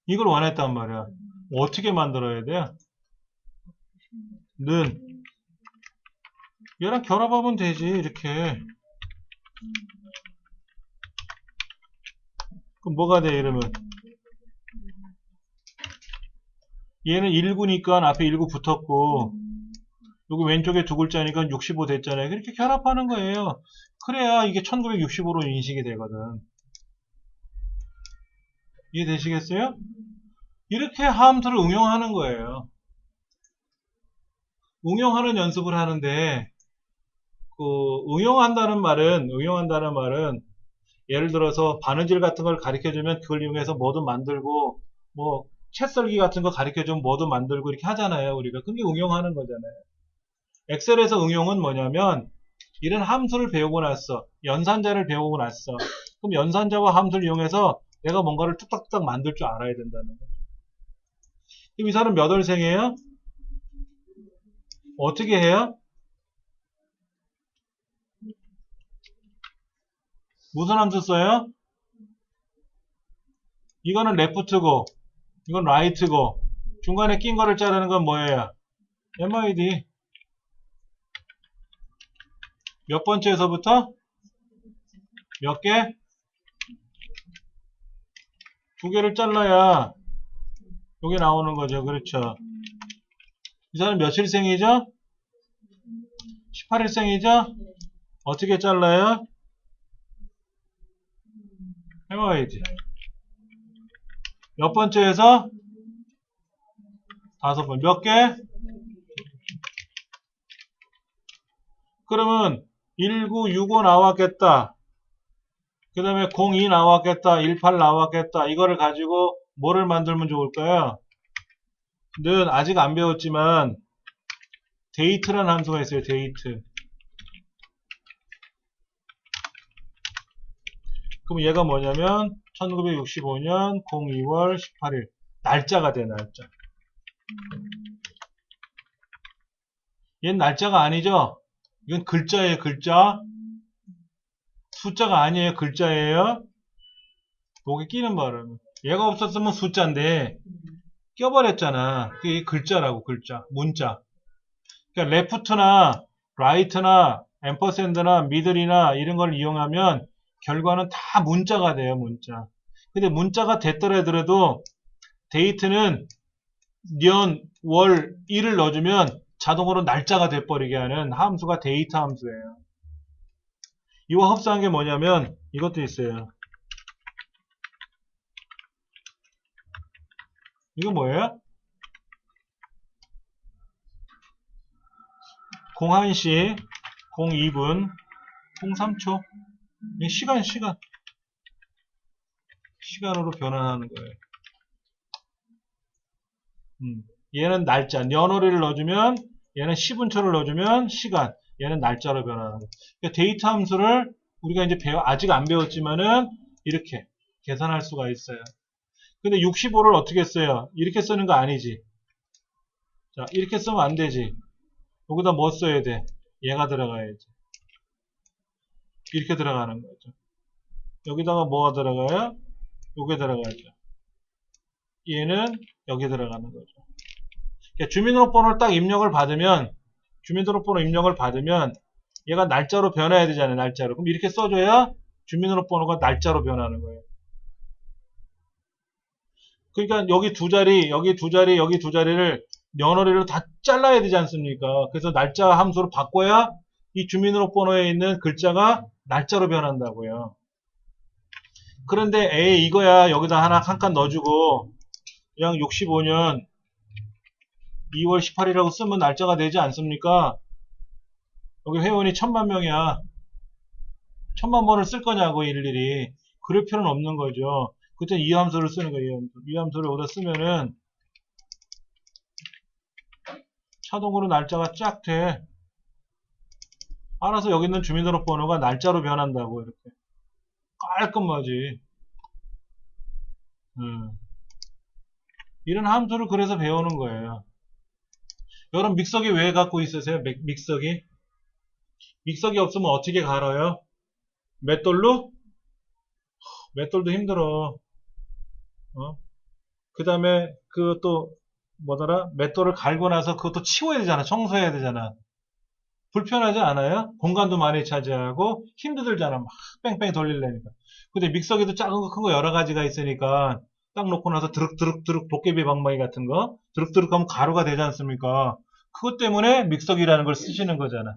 이걸 원했단 말이야. 어떻게 만들어야 돼요? 는 얘랑 결합하면 되지. 이렇게. 그럼 뭐가 돼 이러면 얘는 19니까 앞에 19 붙었고 여기 왼쪽에 두 글자니까 65 됐잖아요. 그렇게 결합하는 거예요. 그래야 이게 1965로 인식이 되거든. 이해되시겠어요? 이렇게 함수를 응용하는 거예요. 응용하는 연습을 하는데 응용한다는 말은 예를 들어서 바느질 같은 걸 가르쳐주면 그걸 이용해서 뭐든 만들고 뭐 채썰기 같은 거 가르쳐주면 뭐든 만들고 이렇게 하잖아요. 우리가 그게 응용하는 거잖아요. 엑셀에서 응용은 뭐냐면 이런 함수를 배우고 났어. 연산자를 배우고 났어. 그럼 연산자와 함수를 이용해서 내가 뭔가를 뚝딱뚝딱 만들 줄 알아야 된다는 거죠. 그럼 이 사람 몇 월생이에요? 어떻게 해요? 무슨 함수 써요? 이거는 레프트고 이건 라이트고 중간에 낀 거를 자르는 건 뭐예요? MID 몇 번째에서부터? 몇 개? 두 개를 잘라야 요게 나오는 거죠. 그렇죠. 이 사람 며칠생이죠? 18일생이죠? 어떻게 잘라요? MID 몇 번째에서? 5번. 몇 개? 그러면 1965 나왔겠다. 그 다음에 02 나왔겠다. 18 나왔겠다. 이거를 가지고 뭐를 만들면 좋을까요? 는 아직 안 배웠지만 데이트라는 함수가 있어요. 데이트. 그럼 얘가 뭐냐면 1965년 02월 18일 날짜가 돼. 날짜. 얘는 날짜가 아니죠? 이건 글자예요. 글자. 숫자가 아니에요. 글자예요. 목에 끼는 바람. 얘가 없었으면 숫자인데 껴버렸잖아. 그게 글자라고. 글자. 문자. 그러니까 레프트나 라이트나 앰퍼샌드나 미들이나 이런 걸 이용하면 결과는 다 문자가 돼요. 문자. 근데 문자가 됐더라도 데이트는 년, 월, 일을 넣어주면 자동으로 날짜가 돼버리게 하는 함수가 데이트 함수예요. 이와 흡사한 게 뭐냐면 이것도 있어요. 이거 뭐예요? 01시, 02분, 03초. 시간으로 변환하는 거예요. 얘는 날짜, 년월일을 넣어주면, 얘는 시분초를 넣어주면 시간, 얘는 날짜로 변환하는 거예요. 그러니까 데이터 함수를 우리가 이제 아직 안 배웠지만은 이렇게 계산할 수가 있어요. 근데 65를 어떻게 써요? 이렇게 쓰는 거 아니지. 자, 이렇게 쓰면 안 되지. 여기다 뭐 써야 돼? 얘가 들어가야지. 이렇게 들어가는 거죠. 여기다가 뭐가 들어가요? 요게 들어가죠. 얘는 여기 들어가는 거죠. 그러니까 주민등록번호를 딱 입력을 받으면, 주민등록번호 입력을 받으면 얘가 날짜로 변해야 되잖아요. 날짜로. 그럼 이렇게 써줘야 주민등록번호가 날짜로 변하는 거예요. 그러니까 여기 두 자리, 여기 두 자리, 여기 두 자리를 년월일로 다 잘라야 되지 않습니까? 그래서 날짜 함수로 바꿔야 이 주민등록번호에 있는 글자가 날짜로 변한다고요. 그런데 에이 이거야 여기다 하나 한 칸 넣어주고 그냥 65년 2월 18일이라고 쓰면 날짜가 되지 않습니까? 여기 회원이 1000만 명이야. 1000만 번을 쓸 거냐고 일일이. 그럴 필요는 없는 거죠. 그때 이 함수를 쓰는 거예요. 이 함수를 여기다 쓰면은 자동으로 날짜가 쫙 돼. 알아서 여기 있는 주민등록번호가 날짜로 변한다고 이렇게. 깔끔하지. 이런 함수를 그래서 배우는 거예요. 여러분 믹서기 왜 갖고 있으세요? 믹서기? 믹서기 없으면 어떻게 갈아요? 맷돌로? 맷돌도 힘들어. 그 다음에 그것도 뭐더라? 맷돌을 갈고 나서 그것도 치워야 되잖아. 청소해야 되잖아. 불편하지 않아요? 공간도 많이 차지하고 힘들잖아. 막 뺑뺑 돌리려니까. 근데 믹서기도 작은 거 큰 거 여러 가지가 있으니까 딱 놓고 나서 드륵드륵드륵 도깨비 방망이 같은 거 드륵드륵 하면 가루가 되지 않습니까? 그것 때문에 믹서기라는 걸 쓰시는 거잖아.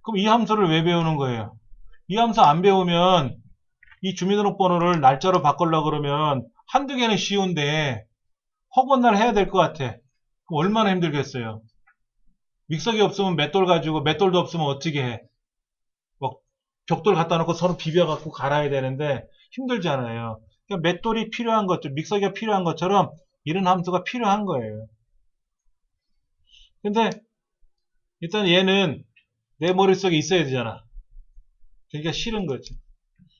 그럼 이 함수를 왜 배우는 거예요? 이 함수 안 배우면 이 주민등록번호를 날짜로 바꾸려고 그러면 한두 개는 쉬운데 허구날 해야 될 것 같아. 그럼 얼마나 힘들겠어요? 믹서기 없으면 맷돌 가지고 맷돌도 없으면 어떻게 해? 막 벽돌 갖다 놓고 서로 비벼갖고 갈아야 되는데 힘들잖아요. 그러니까 맷돌이 필요한 것처럼 믹서기가 필요한 것처럼 이런 함수가 필요한 거예요. 근데 일단 얘는 내 머릿속에 있어야 되잖아. 그러니까 싫은 거지.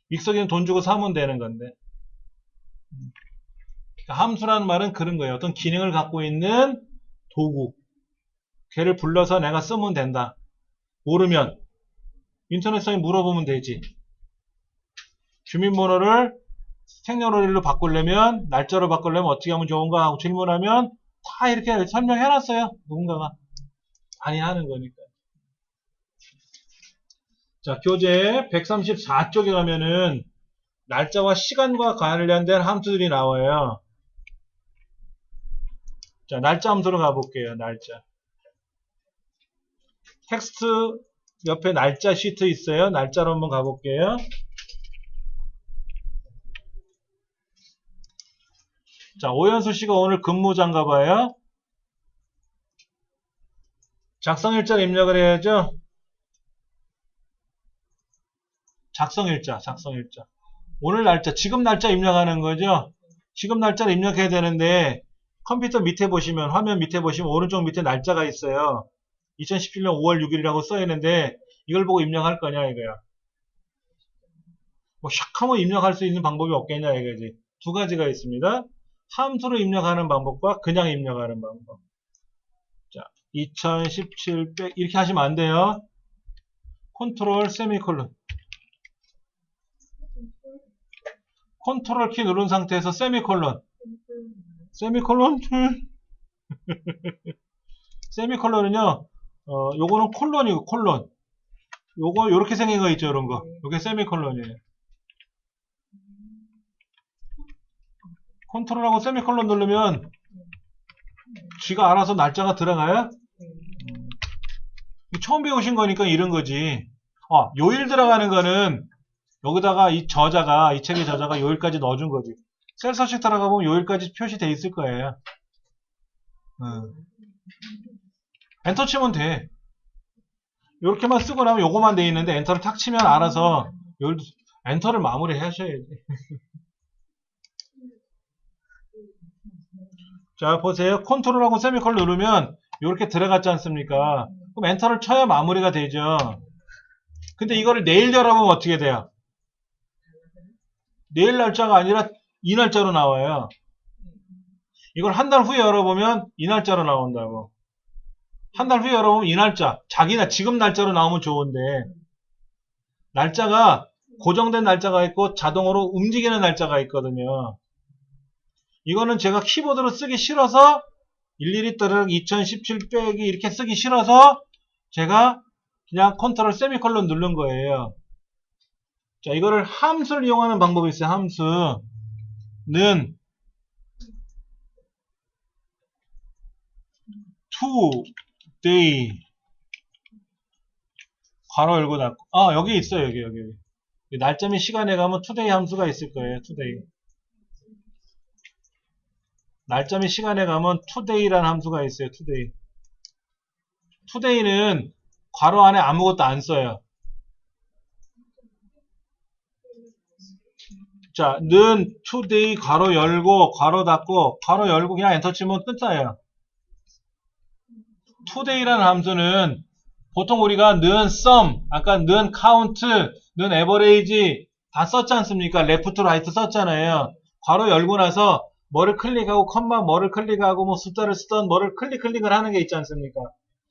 믹서기는 돈 주고 사면 되는 건데. 그러니까 함수라는 말은 그런 거예요. 어떤 기능을 갖고 있는 도구. 걔를 불러서 내가 쓰면 된다. 모르면 인터넷상에 물어보면 되지. 주민번호를 생년월일로 바꾸려면 날짜로 바꾸려면 어떻게 하면 좋은가 하고 질문하면 다 이렇게 설명해놨어요. 누군가가 많이 하는 거니까. 자, 교재 134쪽에 가면은 날짜와 시간과 관련된 함수들이 나와요. 자, 날짜 함수로 가볼게요. 날짜. 텍스트 옆에 날짜 시트 있어요. 날짜로 한번 가볼게요. 자, 오연수 씨가 오늘 근무자인가 봐요. 작성일자를 입력을 해야죠. 작성일자. 오늘 날짜, 지금 날짜 입력하는 거죠. 지금 날짜를 입력해야 되는데 컴퓨터 밑에 보시면, 화면 밑에 보시면 오른쪽 밑에 날짜가 있어요. 2017년 5월 6일이라고 써있는데 이걸 보고 입력할 거냐 이거야. 뭐 샥 하면 입력할 수 있는 방법이 없겠냐 이거지. 두 가지가 있습니다. 함수로 입력하는 방법과 그냥 입력하는 방법. 자, 2017 이렇게 하시면 안 돼요. 컨트롤 세미콜론. 컨트롤 키 누른 상태에서 세미콜론. 세미콜론은요, 요거는 콜론이고, 콜론. 요거, 요렇게 생긴 거 있죠, 이런 거. 요게 세미콜론이에요. 컨트롤하고 세미콜론 누르면, 쥐가 알아서 날짜가 들어가요? 네. 처음 배우신 거니까 이런 거지. 요일 들어가는 거는 여기다가 이 책의 저자가 요일까지 넣어준 거지. 셀 서식 들어가 보면 요일까지 표시돼 있을 거예요. 엔터 치면 돼. 이렇게만 쓰고 나면 요거만 돼 있는데 엔터를 탁 치면 알아서 요일, 엔터를 마무리 하셔야지. 자, 보세요. 컨트롤하고 세미콜 누르면 이렇게 들어갔지 않습니까? 그럼 엔터를 쳐야 마무리가 되죠. 근데 이거를 내일 열어보면 어떻게 돼요? 내일 날짜가 아니라 이 날짜로 나와요. 이걸 한 달 후에 열어보면 이 날짜로 나온다고. 한 달 후에 열어보면 이 날짜. 자기나 지금 날짜로 나오면 좋은데 날짜가 고정된 날짜가 있고 자동으로 움직이는 날짜가 있거든요. 이거는 제가 키보드로 쓰기 싫어서 일일이 따르륵 2017 빼기 이렇게 쓰기 싫어서 제가 그냥 컨트롤 세미콜론 누른 거예요. 자, 이거를 함수를 이용하는 방법이 있어요. 함수는 today 괄호 열고 닫고 여기 있어요. 여기 날짜 및 시간에 가면 today 함수가 있을 거예요. today 날짜 및 시간에 가면 today라는 함수가 있어요. today는 괄호 안에 아무것도 안 써요. 자, 는 today 괄호 열고 괄호 닫고 괄호 열고 그냥 엔터 치면 끝나요. today라는 함수는 보통 우리가 는 sum, 아까 는 count, 는 average 다 썼지 않습니까? left, right 썼잖아요. 괄호 열고 나서 뭐를 클릭하고 컴마 뭐를 클릭하고 뭐 숫자를 쓰던 뭐를 클릭을 하는 게 있지 않습니까?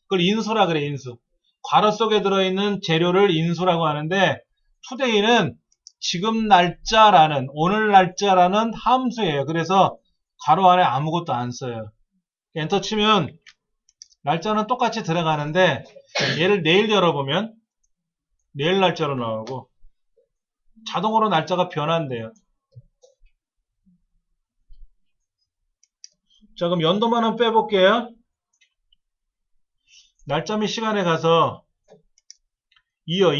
그걸 인수라 그래, 인수. 괄호 속에 들어있는 재료를 인수라고 하는데 today는 지금 날짜라는 오늘 날짜라는 함수예요. 그래서 괄호 안에 아무것도 안 써요. 엔터 치면 날짜는 똑같이 들어가는데 얘를 내일 열어보면 내일 날짜로 나오고 자동으로 날짜가 변한대요. 자, 그럼 연도만 한번 빼볼게요. 날짜 및 시간에 가서 이어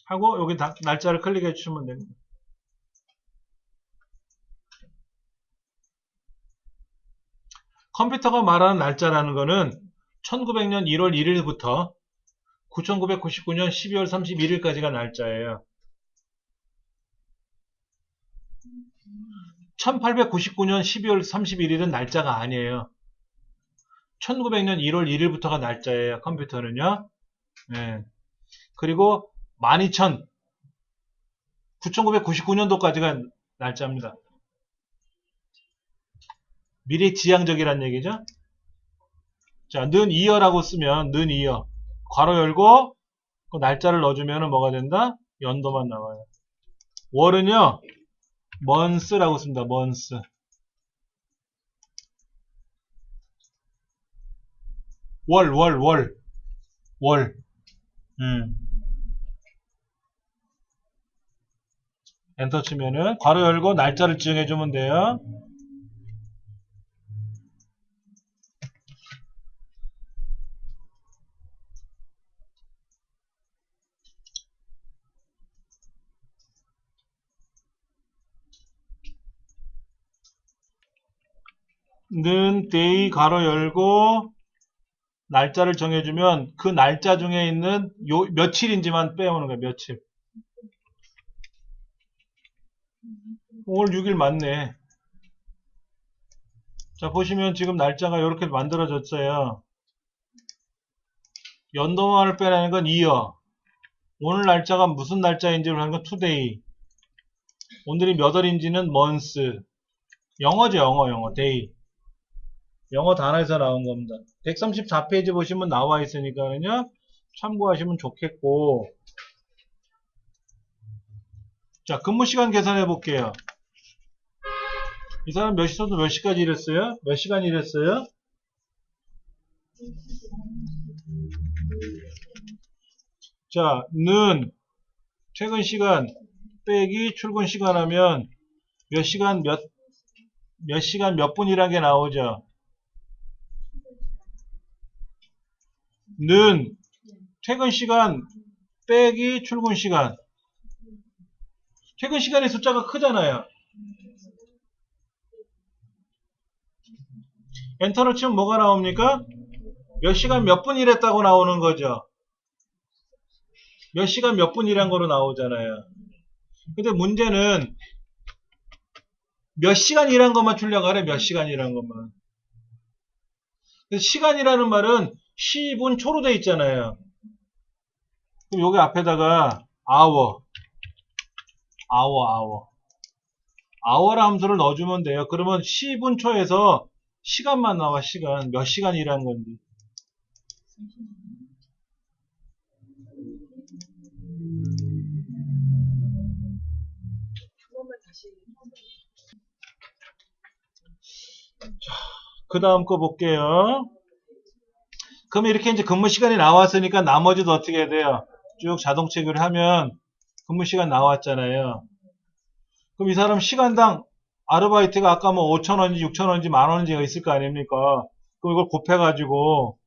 하고 여기 날짜를 클릭해 주시면 됩니다. 컴퓨터가 말하는 날짜라는 거는 1900년 1월 1일부터 9999년 12월 31일까지가 날짜예요. 1899년 12월 31일은 날짜가 아니에요. 1900년 1월 1일부터가 날짜예요. 컴퓨터는요. 네. 그리고 9999년도까지가 날짜입니다. 미래지향적이란 얘기죠. 자, 는 이어라고 쓰면 는 이어 괄호 열고 그 날짜를 넣어주면 뭐가 된다? 연도만 나와요. 월은요 month라고 씁니다. month. 월. 엔터 치면은 괄호 열고 날짜를 지정해주면 돼요. 는 day 괄호 열고 날짜를 정해주면 그 날짜 중에 있는 며칠인지만 빼오는 거예요. 며칠. 오늘 6일 맞네. 자, 보시면 지금 날짜가 이렇게 만들어졌어요. 연도만을 빼내는 건 이어. 오늘 날짜가 무슨 날짜인지를 하는 건 today. 오늘이 몇 월인지는 month. 영어죠, 영어. day. 영어 단어에서 나온 겁니다. 134페이지 보시면 나와 있으니까요. 참고하시면 좋겠고. 자, 근무 시간 계산해 볼게요. 이 사람 몇 시부터 몇 시까지 일했어요? 몇 시간 일했어요? 자, 는 최근 시간 빼기 출근 시간 하면 몇 시간 몇 시간 몇 분이란 게 나오죠. 는 퇴근 시간 빼기 출근 시간. 퇴근 시간의 숫자가 크잖아요. 엔터를 치면 뭐가 나옵니까? 몇 시간 몇 분 일했다고 나오는 거죠. 몇 시간 몇 분 일한 거로 나오잖아요. 근데 문제는 몇 시간 일한 것만 출력하래. 몇 시간 일한 것만. 그래서 시간이라는 말은 시분 초로 돼 있잖아요. 그럼 여기 앞에다가 hour 라는 함수를 넣어주면 돼요. 그러면 시분 초에서 시간만 나와. 시간. 몇 시간 일한 건지. 그것만 다시. 그 다음 거 볼게요. 그럼 이렇게 이제 근무 시간이 나왔으니까 나머지도 어떻게 해야 돼요? 쭉 자동 체크를 하면 근무 시간 나왔잖아요. 그럼 이 사람 시간당 아르바이트가 아까 뭐 5,000원인지 6,000원인지 만원인지가 있을 거 아닙니까? 그럼 이걸 곱해가지고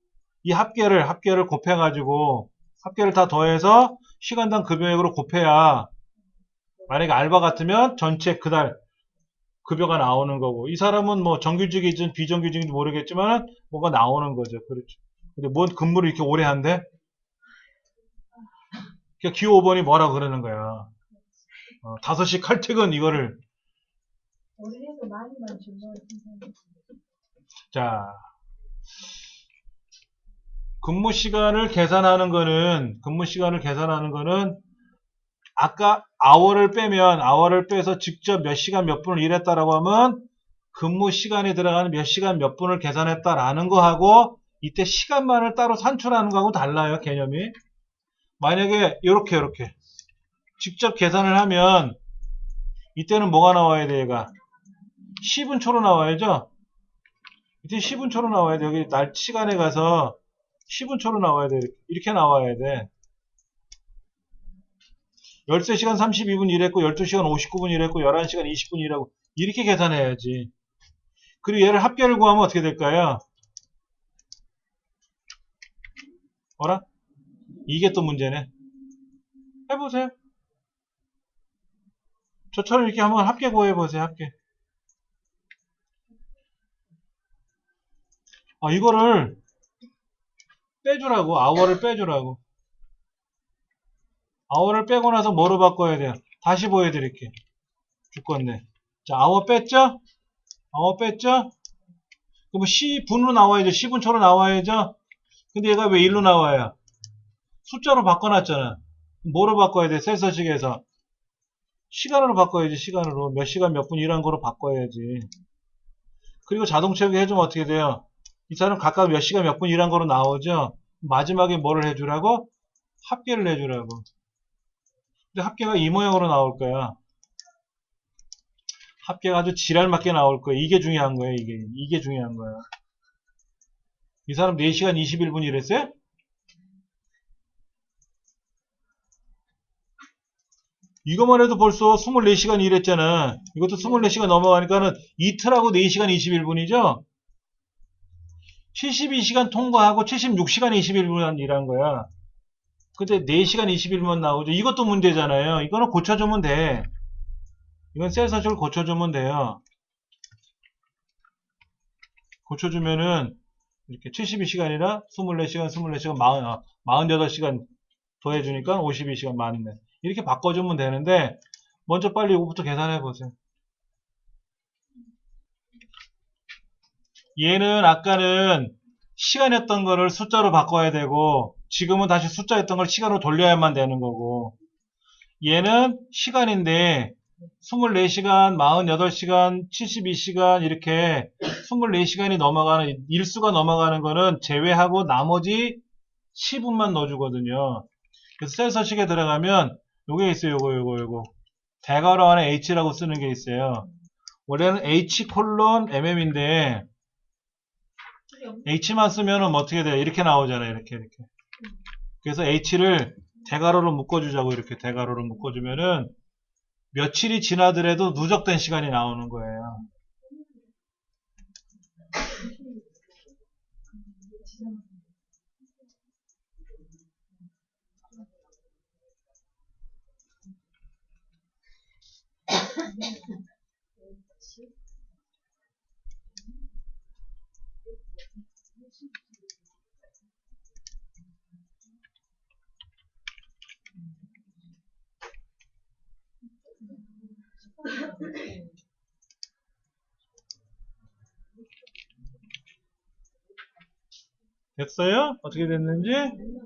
이 합계를 곱해가지고 합계를 다 더해서 시간당 급여액으로 곱해야 만약에 알바 같으면 전체 그달 급여가 나오는 거고 이 사람은 뭐 정규직이든 비정규직인지 모르겠지만 뭐가 나오는 거죠. 그렇죠. 근데 뭔 근무를 이렇게 오래 한대? 그러니까 기호 5번이 뭐라 그러는 거야. 5시 칼퇴근 이거를. 오래해서 많이만 준다고 생각해. 자, 근무 시간을 계산하는 거는 아까 hour를 빼서 직접 몇 시간 몇 분을 일했다라고 하면 근무 시간에 들어가는 몇 시간 몇 분을 계산했다라는 거하고 이때 시간만을 따로 산출하는 거하고 달라요. 개념이. 만약에 이렇게 직접 계산을 하면 이때는 뭐가 나와야 돼? 얘가 시분초로 나와야죠. 이때 시분초로 나와야 돼. 여기 날 시간에 가서 시분초로 나와야 돼. 이렇게 나와야 돼. 13시간 32분 일했고 12시간 59분 일했고 11시간 20분 일하고 이렇게 계산해야지. 그리고 얘를 합계를 구하면 어떻게 될까요? 어라? 이게 또 문제네. 해보세요. 저처럼 이렇게 한번 합계 구해보세요. 합계. 이거를 빼주라고. hour를 빼주라고. hour를 빼고 나서 뭐로 바꿔야 돼요? 다시 보여드릴게요. 죽겠네. 자, hour 뺐죠? hour 뺐죠? 그럼 시분으로 나와야죠. 시분초로 나와야죠? 근데 얘가 왜 1로 나와요? 숫자로 바꿔놨잖아. 뭐로 바꿔야 돼? 셀서식에서. 시간으로 바꿔야지. 시간으로. 몇 시간 몇 분 일한 거로 바꿔야지. 그리고 자동 채우기 해주면 어떻게 돼요? 이 사람 각각 몇 시간 몇 분 일한 거로 나오죠? 마지막에 뭐를 해주라고? 합계를 해주라고. 근데 합계가 이 모양으로 나올 거야. 합계가 아주 지랄맞게 나올 거야. 이게 중요한 거야. 이게 중요한 거야. 이 사람 4시간 21분 일했어요? 이것만 해도 벌써 24시간 일했잖아. 이것도 24시간 넘어가니까는 이틀하고 4시간 21분이죠? 72시간 통과하고 76시간 21분 일한 거야. 근데 4시간 21분 나오죠. 이것도 문제잖아요. 이거는 고쳐주면 돼. 이건 셀 서식을 고쳐주면 돼요. 고쳐주면은 이렇게 72시간이나 24시간, 48시간 더해주니까 52시간 맞네. 이렇게 바꿔주면 되는데 먼저 빨리 이거부터 계산해 보세요. 얘는 아까는 시간이었던 거를 숫자로 바꿔야 되고 지금은 다시 숫자였던 걸 시간으로 돌려야만 되는 거고 얘는 시간인데 24시간, 48시간, 72시간 이렇게 24시간이 넘어가는 일수가 넘어가는 거는 제외하고 나머지 시분만 넣어주거든요. 그래서 셀 서식에 들어가면 요게 있어요. 요거 대괄호 안에 H라고 쓰는 게 있어요. 원래는 H 콜론 MM인데 H만 쓰면은 어떻게 돼요? 이렇게 나오잖아요. 이렇게. 그래서 H를 대괄호로 묶어주자고 이렇게 대괄호로 묶어주면은 며칠이 지나더라도 누적된 시간이 나오는 거예요. 됐어요? 어떻게 됐는지?